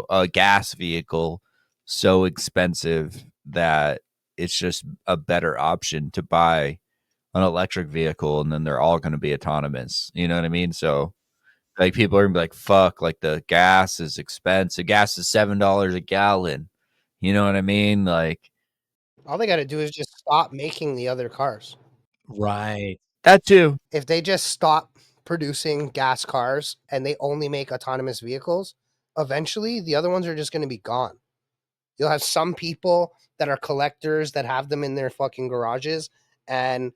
a gas vehicle so expensive that it's just a better option to buy an electric vehicle, and then they're all going to be autonomous. You know what I mean? So like people are gonna be like, fuck, like the gas is expensive. Gas is $7 a gallon. You know what I mean? Like All they got to do is just stop making the other cars. Right. that too. If they just stop producing gas cars and they only make autonomous vehicles, eventually the other ones are just going to be gone. You'll have some people that are collectors that have them in their fucking garages. And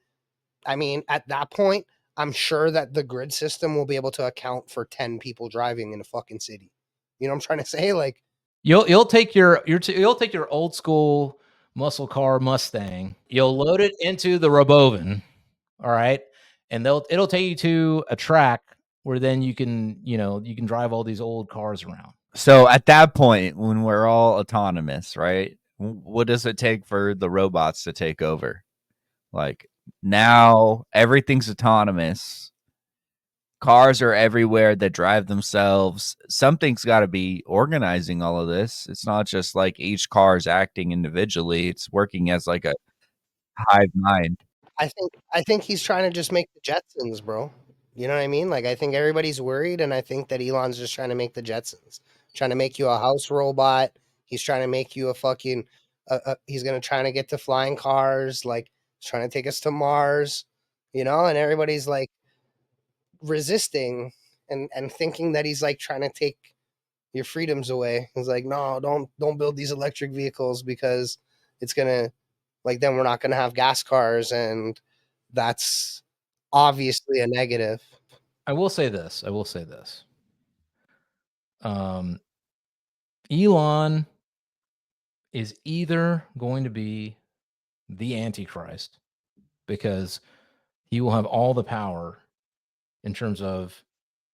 I mean, at that point, I'm sure that the grid system will be able to account for 10 people driving in a fucking city. You know what I'm trying to say? Like, You'll take your you'll take your old school muscle car Mustang. You'll load it into the Robovan, all right, and it'll take you to a track where then you can drive all these old cars around. So at that point, when we're all autonomous, right? What does it take for the robots to take over? Like now everything's autonomous. Cars are everywhere that drive themselves. Something's got to be organizing all of this. It's not just like each car is acting individually. It's working as like a hive mind. I think he's trying to just make the Jetsons, bro. You know what I mean? Like, I think everybody's worried, and I think that Elon's just trying to make the Jetsons, trying to make you a house robot. He's trying to make you a fucking. He's gonna try to get to flying cars. Like, he's trying to take us to Mars. You know, and everybody's like resisting and thinking that he's like trying to take your freedoms away. He's like, no, don't build these electric vehicles because it's gonna like then we're not gonna have gas cars, and that's obviously a negative. I will say this. Elon is either going to be the Antichrist because he will have all the power in terms of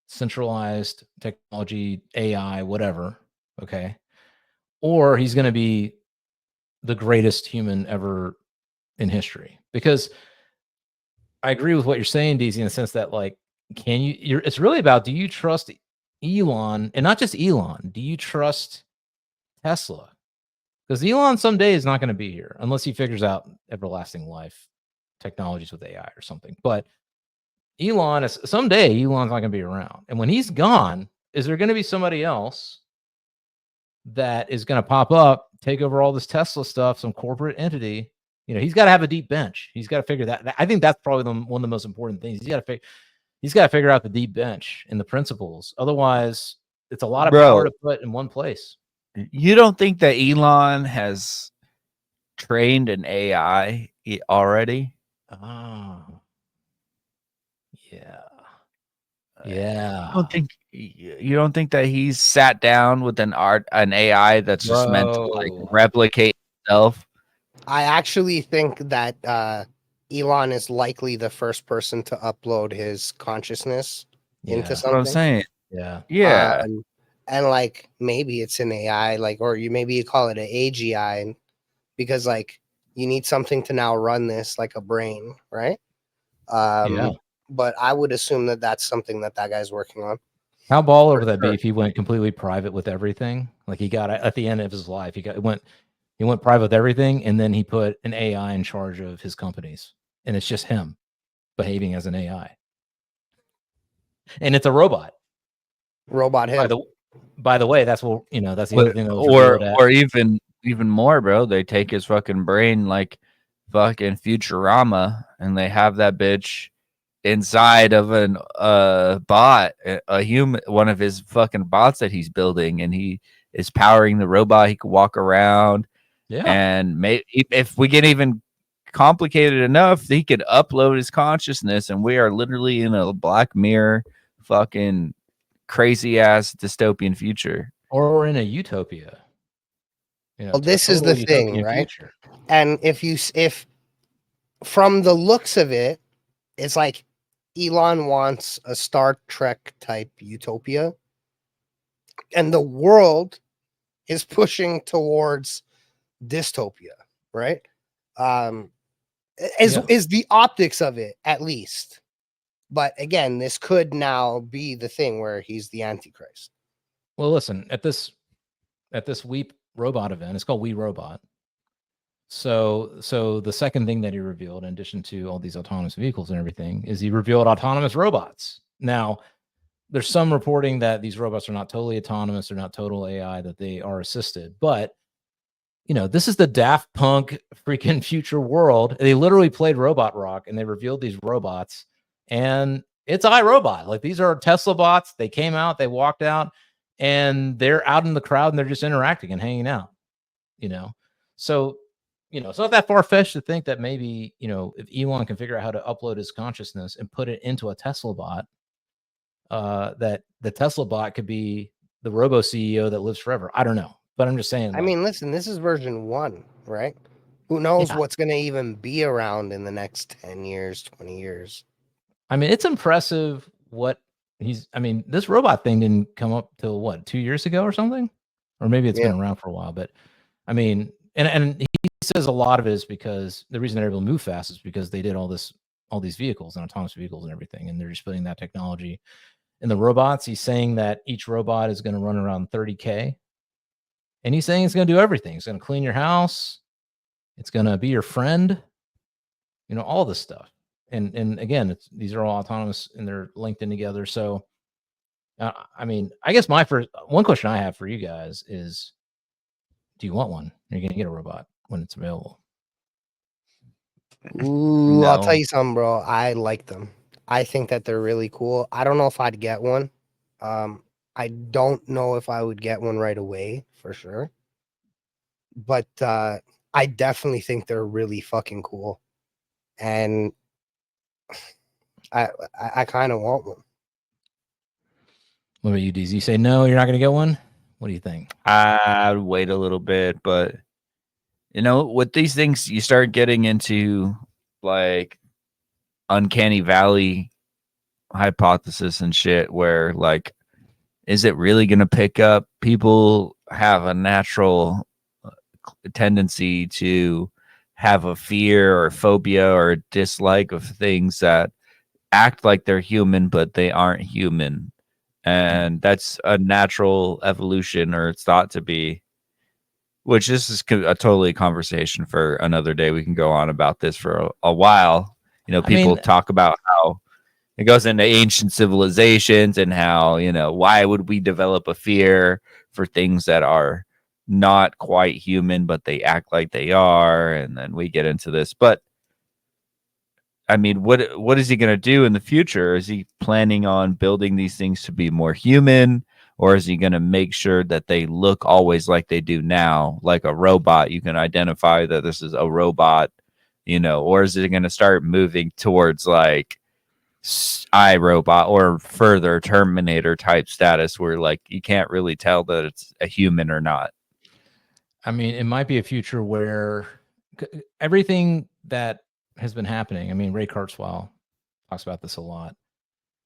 centralized technology, AI, whatever. Okay. Or he's going to be the greatest human ever in history. Because I agree with what you're saying, Deezy, in the sense that, like, it's really about, do you trust Elon, and not just Elon, do you trust Tesla? Because Elon someday is not going to be here unless he figures out everlasting life technologies with AI or something. But someday Elon's not going to be around. And when he's gone, is there going to be somebody else that is going to pop up, take over all this Tesla stuff, some corporate entity? He's got to have a deep bench. He's got to figure that. I think that's probably one of the most important things. He's got to figure out the deep bench and the principles. Otherwise, it's a lot of power to put in one place. You don't think that Elon has trained an AI already? Oh, yeah. You don't think that he's sat down with an AI that's just meant to like replicate itself? I actually think that Elon is likely the first person to upload his consciousness into That's something. what I'm saying. Yeah. And like maybe it's an AI, like, or maybe you call it an AGI, because like you need something to now run this, like a brain, right? But I would assume that that's something that guy's working on. How baller would that be if he went completely private with everything? Like he got at the end of his life, he went private with everything, and then he put an AI in charge of his companies, and it's just him behaving as an AI, and it's a robot. Robot him. By the way, that's the other thing that was revealed or even more, bro. They take his fucking brain like fucking Futurama, and they have that bitch inside of an bot, a human, one of his fucking bots that he's building, and he is powering the robot. He can walk around. Yeah. And if we get even complicated enough, he could upload his consciousness, and we are literally in a Black Mirror fucking crazy ass dystopian future. Or we're in a utopia. Well, this is the thing, right? Future. And if from the looks of it, it's like Elon wants a Star Trek type utopia, and the world is pushing towards dystopia, right? Is the optics of it, at least. But again, this could now be the thing where he's the Antichrist. Well, listen, at this Weep Robot event, it's called We Robot. So the second thing that he revealed, in addition to all these autonomous vehicles and everything, is he revealed autonomous robots. Now, there's some reporting that these robots are not totally autonomous, they're not total AI, that they are assisted. But this is the Daft Punk freaking future world. They literally played Robot Rock and they revealed these robots, and it's iRobot. Like, these are Tesla bots. They came out, they walked out, and they're out in the crowd and they're just interacting and hanging out. So it's not that far-fetched to think that maybe, if Elon can figure out how to upload his consciousness and put it into a Tesla bot, that the Tesla bot could be the robo CEO that lives forever. I don't know, but I'm just saying. I mean, listen, this is version 1, right? Who knows what's going to even be around in the next 10 years, 20 years. I mean, it's impressive what this robot thing didn't come up till what, 2 years ago or something? Or maybe it's been around for a while, but I mean, and he says a lot of it is because the reason they're able to move fast is because they did all these vehicles and autonomous vehicles and everything, and they're just putting that technology in the robots. He's saying that each robot is going to run around 30K, and he's saying it's going to do everything. It's going to clean your house. It's going to be your friend. All this stuff. And again, these are all autonomous and they're linked in together. So, I mean, I guess one question I have for you guys is, do you want one? Are you going to get a robot when it's available? Ooh, no. I'll tell you something, bro. I like them. I think that they're really cool. I don't know if I'd get one. I don't know if I would get one right away for sure. But I definitely think they're really fucking cool. And I kind of want one. What about you, Deezy? You say no, you're not going to get one? What do you think? I'd wait a little bit, but with these things, you start getting into like uncanny valley hypothesis and shit, where like, is it really going to pick up? People have a natural tendency to have a fear or phobia or dislike of things that act like they're human, but they aren't human. And that's a natural evolution, or it's thought to be, which this is a totally conversation for another day. We can go on about this for a while. People talk about how it goes into ancient civilizations and how, why would we develop a fear for things that are not quite human, but they act like they are. And then we get into this. But I mean, what is he going to do in the future? Is he planning on building these things to be more human, or is he going to make sure that they look always like they do now, like a robot? You can identify that this is a robot, or is it going to start moving towards like iRobot or further Terminator type status, where like you can't really tell that it's a human or not? I mean, it might be a future where everything that has been happening, I mean, Ray Kurzweil talks about this a lot,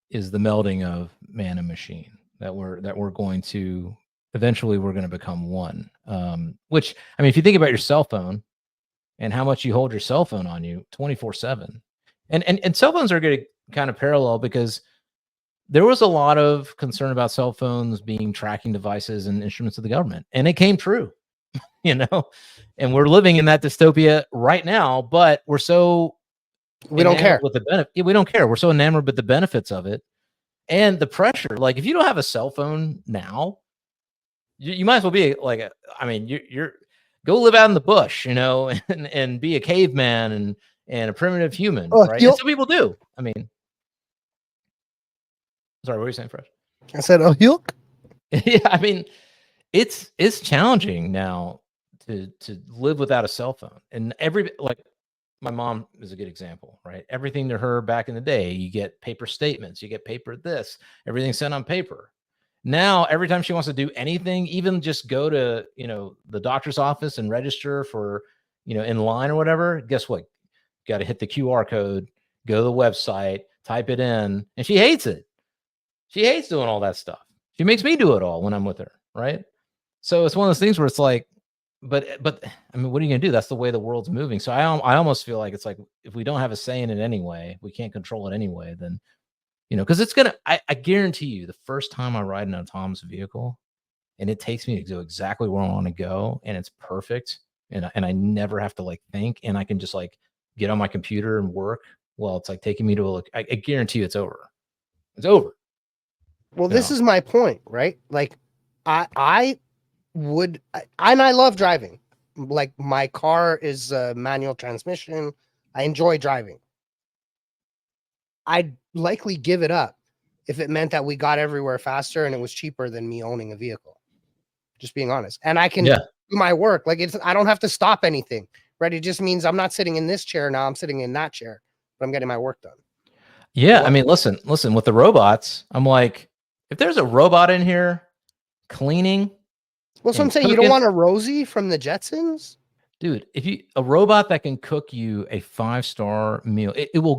is the melding of man and machine, that we're going to eventually we're going to become one. Which, I mean, if you think about your cell phone and how much you hold your cell phone on you 24/7, and cell phones are going to kind of parallel, because there was a lot of concern about cell phones being tracking devices and instruments of the government, and it came true. And we're living in that dystopia right now, but we don't care with the benefit. We don't care. We're so enamored with the benefits of it and the pressure. Like, if you don't have a cell phone now, you might as well be like, you're go live out in the bush, and be a caveman and a primitive human, right? And some people do. I mean, sorry, what were you saying, Fresh? I said, oh, yuck. Yeah, I mean, it's challenging now to live without a cell phone. And like my mom is a good example, right? Everything to her back in the day, you get paper statements, you get paper this, everything's sent on paper. Now, every time she wants to do anything, even just go to, the doctor's office and register for, in line or whatever, guess what? Got to hit the QR code, go to the website, type it in, and she hates it. She hates doing all that stuff. She makes me do it all when I'm with her, right? So it's one of those things where it's like, but I mean, what are you gonna do? That's the way the world's moving. So I almost feel like it's like if we don't have a say in it anyway, we can't control it anyway. Then because it's gonna. I guarantee you, the first time I ride an autonomous vehicle, and it takes me to go exactly where I want to go, and it's perfect, and I never have to like think, and I can just like get on my computer and work. Well, it's like taking me to a look. I guarantee you, it's over. It's over. Well, this is my point, right? Like, I would, and I love driving. Like, my car is a manual transmission. I enjoy driving. I'd likely give it up if it meant that we got everywhere faster and it was cheaper than me owning a vehicle. Just being honest. And I can do my work. Like, I don't have to stop anything, right? It just means I'm not sitting in this chair now. I'm sitting in that chair, but I'm getting my work done. Yeah. I mean, listen, with the robots, I'm like, if there's a robot in here cleaning. Well, so I'm saying, you don't want a Rosie from the Jetsons? Dude, a robot that can cook you a 5-star meal, it will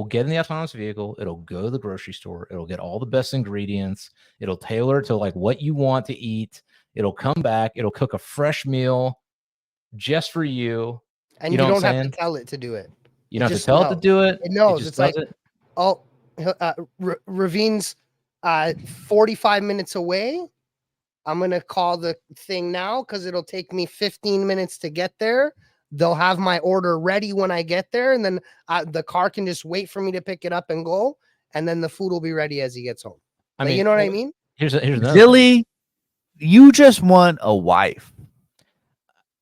get in the autonomous vehicle, it'll go to the grocery store, it'll get all the best ingredients, it'll tailor it to like what you want to eat, it'll come back, it'll cook a fresh meal just for you. And you don't have to tell it to do it. You don't have to tell it to do it. It knows. It's like, oh, Ravine's 45 minutes away. I'm going to call the thing now because it'll take me 15 minutes to get there. They'll have my order ready when I get there. And then the car can just wait for me to pick it up and go. And then the food will be ready as he gets home. I mean, you know what I mean? Here's ZiLLY, you just want a wife.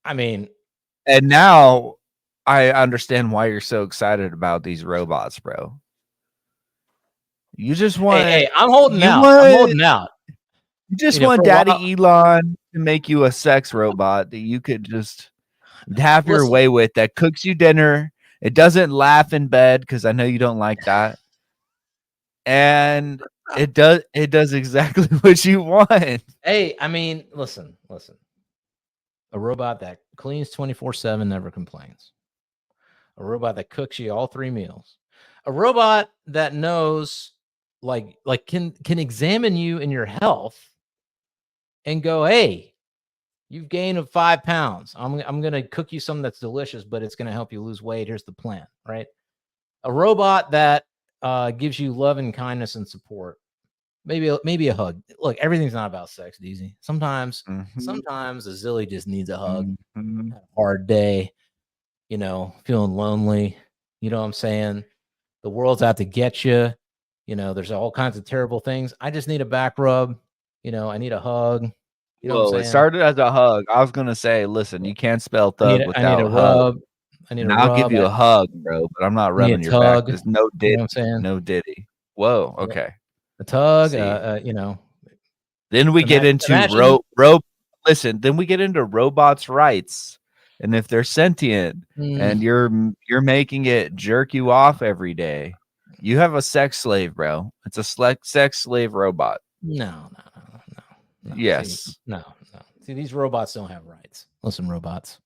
I mean, and now I understand why you're so excited about these robots, bro. You just want. Hey, I'm holding out. I'm holding out. You just want Daddy Elon to make you a sex robot that you could just have your way with, that cooks you dinner. It doesn't laugh in bed because I know you don't like that. And it does exactly what you want. Hey, I mean, listen. A robot that cleans 24/7, never complains. A robot that cooks you all 3 meals. A robot that knows like can examine you in your health and go, hey, you've gained 5 pounds. I'm going to cook you something that's delicious, but it's going to help you lose weight. Here's the plan, right? A robot that gives you love and kindness and support. Maybe a hug. Look, everything's not about sex, Deezy. Sometimes a ZiLLY just needs a hug. Had a hard day, feeling lonely. You know what I'm saying? The world's out to get you. There's all kinds of terrible things. I just need a back rub. I need a hug. You know what I'm saying? It started as a hug. I was gonna say, listen, you can't spell thug without I need a hug. rub. I'll give you a hug, bro, but I'm not rubbing your back. There's no diddy. You know what I'm saying? No diddy. Whoa, okay. A tug, Then we get into listen, then we get into robots' rights. And if they're sentient and you're making it jerk you off every day, you have a sex slave, bro. It's a sex slave robot. No. Yes. No. See, these robots don't have rights. Listen, robots.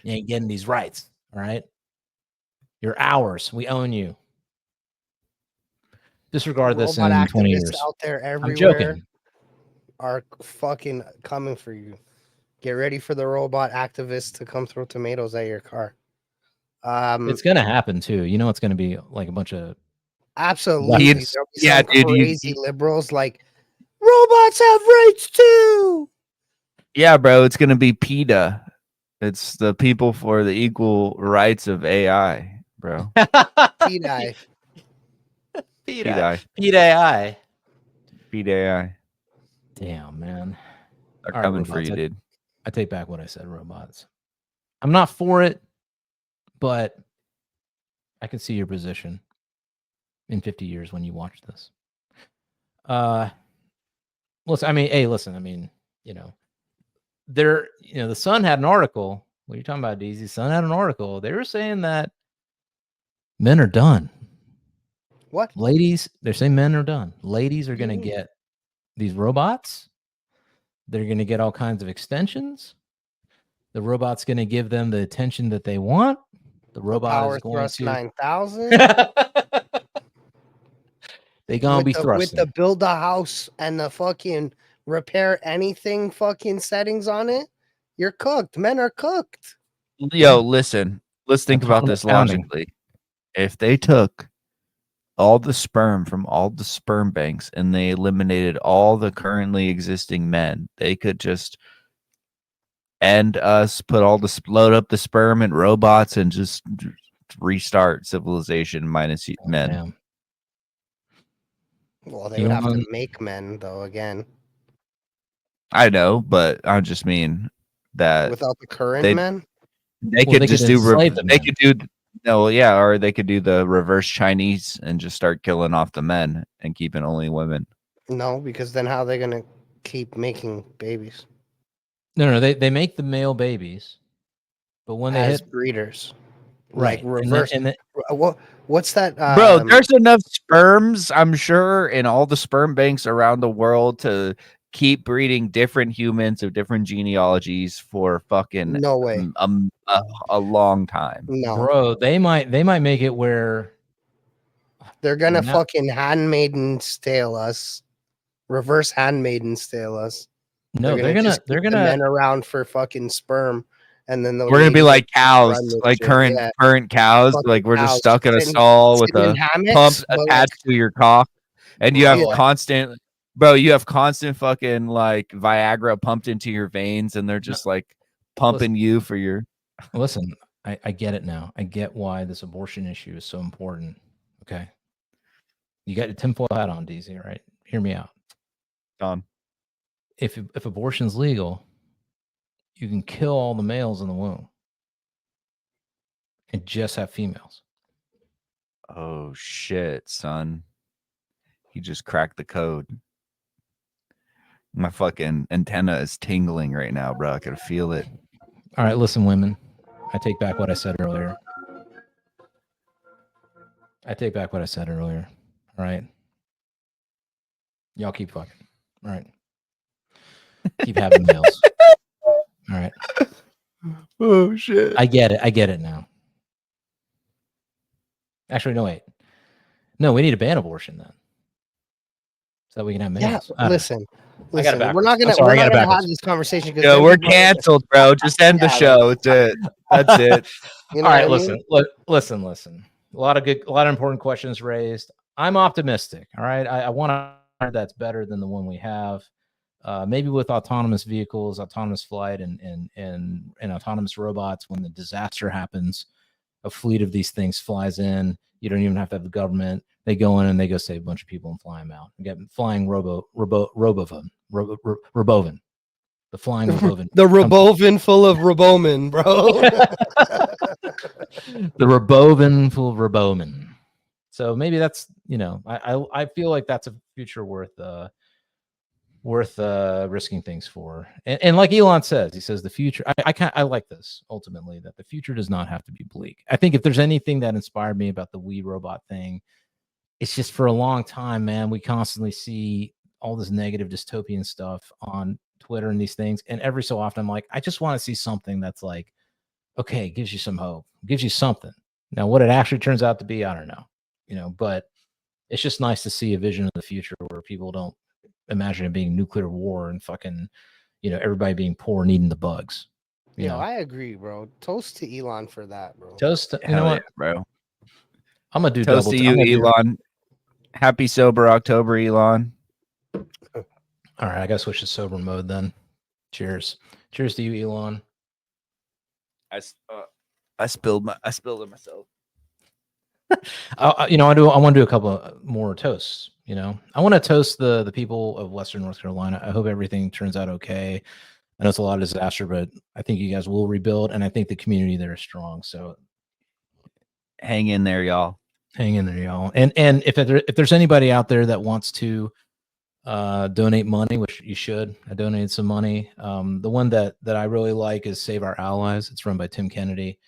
You ain't getting these rights, all right? You're ours. We own you. Disregard this in 20 years. Out there everywhere I'm joking. Are fucking coming for you. Get ready for the robot activists to come throw tomatoes at your car. It's gonna happen too. It's gonna be like a bunch of absolutely. Crazy liberals like robots have rights too. Yeah, bro. It's gonna be PETA. It's the people for the equal rights of AI, bro. PETA. PETA. Damn, man. They're coming for you, dude. I take back what I said, robots. I'm not for it, but I can see your position in 50 years when you watch this. Listen, the Sun had an article. What are you talking about, Deezy? Sun had an article. They were saying that men are done. What? Ladies, they're saying men are done. Ladies are going to get these robots. They're going to get all kinds of extensions. The robot's going to give them the attention that they want. The robot is going to 9,000. They gonna be thrusting with the build a house and the fucking repair anything fucking settings on it. You're cooked. Men are cooked. Yo, listen. Let's think about this Autonomous pounding. logically. If they took all the sperm from all the sperm banks and they eliminated all the currently existing men, they could just end us, load up the sperm and robots and just restart civilization minus men. Damn. Well, they would have to make men though again. I know, but I just mean that without the current men, they could just do. They could do. No, yeah, or they could do the reverse Chinese and just start killing off the men and keeping only women. No, because then how are they gonna keep making babies? No, they make the male babies, but when they hit breeders, right, like reverse. And what's that? Bro, there's enough sperms, I'm sure, in all the sperm banks around the world to keep breeding different humans of different genealogies for fucking no way a long time. No, bro, they might make it where they're gonna fucking handmaidens tale us, reverse handmaidens tale us. No, they're gonna the men around for fucking sperm, and then we're gonna be like cows, like current cows. Fucking like we're just stuck in a stall with a pump attached to your cock, and you have constant. Bro, you have constant fucking like Viagra pumped into your veins, and they're just like pumping you for your. Listen, I get it now. I get why this abortion issue is so important. Okay, you got your tinfoil hat on, Deezy. Right? Hear me out. John, if abortion's legal, you can kill all the males in the womb and just have females. Oh shit, son! He just cracked the code. My fucking antenna is tingling right now, bro. I can feel it. All right, listen, women. I take back what I said earlier. All right. Y'all keep fucking. All right. Keep having males. All right. Oh shit. I get it now. Actually, no, wait. No, we need to ban abortion then. So that we can have males. Yeah, listen. I got it backwards. We're not gonna have this conversation because we're canceled, bro. Just end the show. It's it. That's it. All right, listen. A lot of important questions raised. I'm optimistic. All right. I want to that's better than the one we have. Maybe with autonomous vehicles, autonomous flight, and autonomous robots. When the disaster happens, a fleet of these things flies in. You don't even have to have the government. They go in and they go save a bunch of people and fly them out. You get flying Robovan, the flying Robovan. The Robovan full of Roboman, bro. The Robovan full of Roboman. So maybe that's, I feel like that's a future worth risking things for. And like Elon says, he says the future, I like this ultimately, that the future does not have to be bleak. I think if there's anything that inspired me about the Wii robot thing, it's just for a long time, man, we constantly see all this negative dystopian stuff on Twitter and these things. And every so often I'm like, I just want to see something that's like, okay, gives you some hope, gives you something. Now, what it actually turns out to be, I don't know, but it's just nice to see a vision of the future where people don't imagine it being nuclear war and fucking, everybody being poor, needing the bugs. Yeah, I agree, bro. Toast to Elon for that, bro. Toast, you know what, bro? I'm gonna do toast to you, Elon. Happy sober October, Elon. All right, I gotta switch to sober mode then. Cheers to you, Elon. I spilled it myself. I want to do a couple more toasts. I want to toast the people of Western North Carolina. I hope everything turns out okay. I know it's a lot of disaster, but I think you guys will rebuild, and I think the community there is strong. So hang in there, y'all. And if there's anybody out there that wants to donate money, which you should, I donated some money. The one that I really like is Save Our Allies. It's run by Tim Kennedy.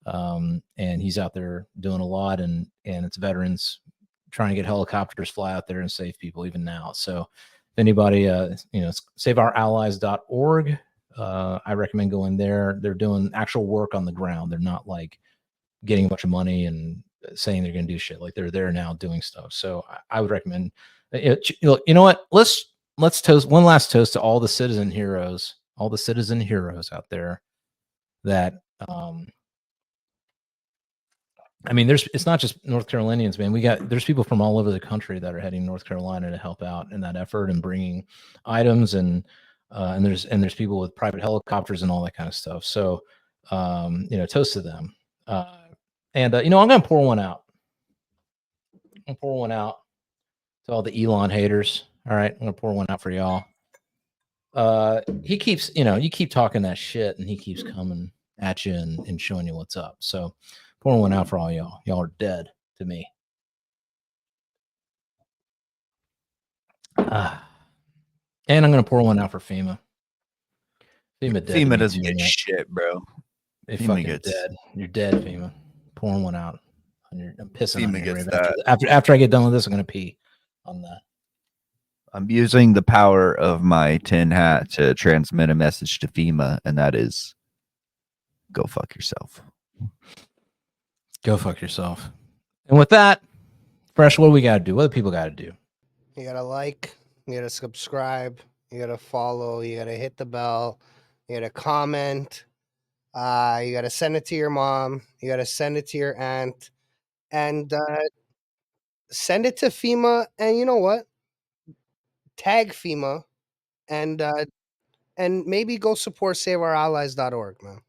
And he's out there doing a lot, and it's veterans trying to get helicopters fly out there and save people even now. So if anybody, saveourallies.org, I recommend going there. They're doing actual work on the ground. They're not like getting a bunch of money and saying they're going to do shit. Like they're there now doing stuff. So I would recommend, you know what, let's toast one last toast to all the citizen heroes all the citizen heroes out there that I mean, it's not just North Carolinians, man. There's people from all over the country that are heading to North Carolina to help out in that effort and bringing items, and there's people with private helicopters and all that kind of stuff. So, toast to them. I'm gonna pour one out. I'm gonna pour one out to all the Elon haters. All right, I'm gonna pour one out for y'all. He keeps, you keep talking that shit, and he keeps coming at you and showing you what's up. So, pouring one out for all y'all. Y'all are dead to me. And I'm gonna pour one out for FEMA. FEMA dead. FEMA doesn't get shit, bro. They fucking dead. You're dead, FEMA. Pouring one out. I'm pissing FEMA on your gets grave. that. After I get done with this, I'm gonna pee on that. I'm using the power of my tin hat to transmit a message to FEMA, and that is, go fuck yourself. Go fuck yourself. And with that, Fresh, what do we got to do? What do people got to do? You got to like, you got to subscribe, you got to follow, you got to hit the bell, you got to comment, you got to send it to your mom, you got to send it to your aunt, and send it to FEMA. And you know what? Tag FEMA, and maybe go support SaveOurAllies.org, man.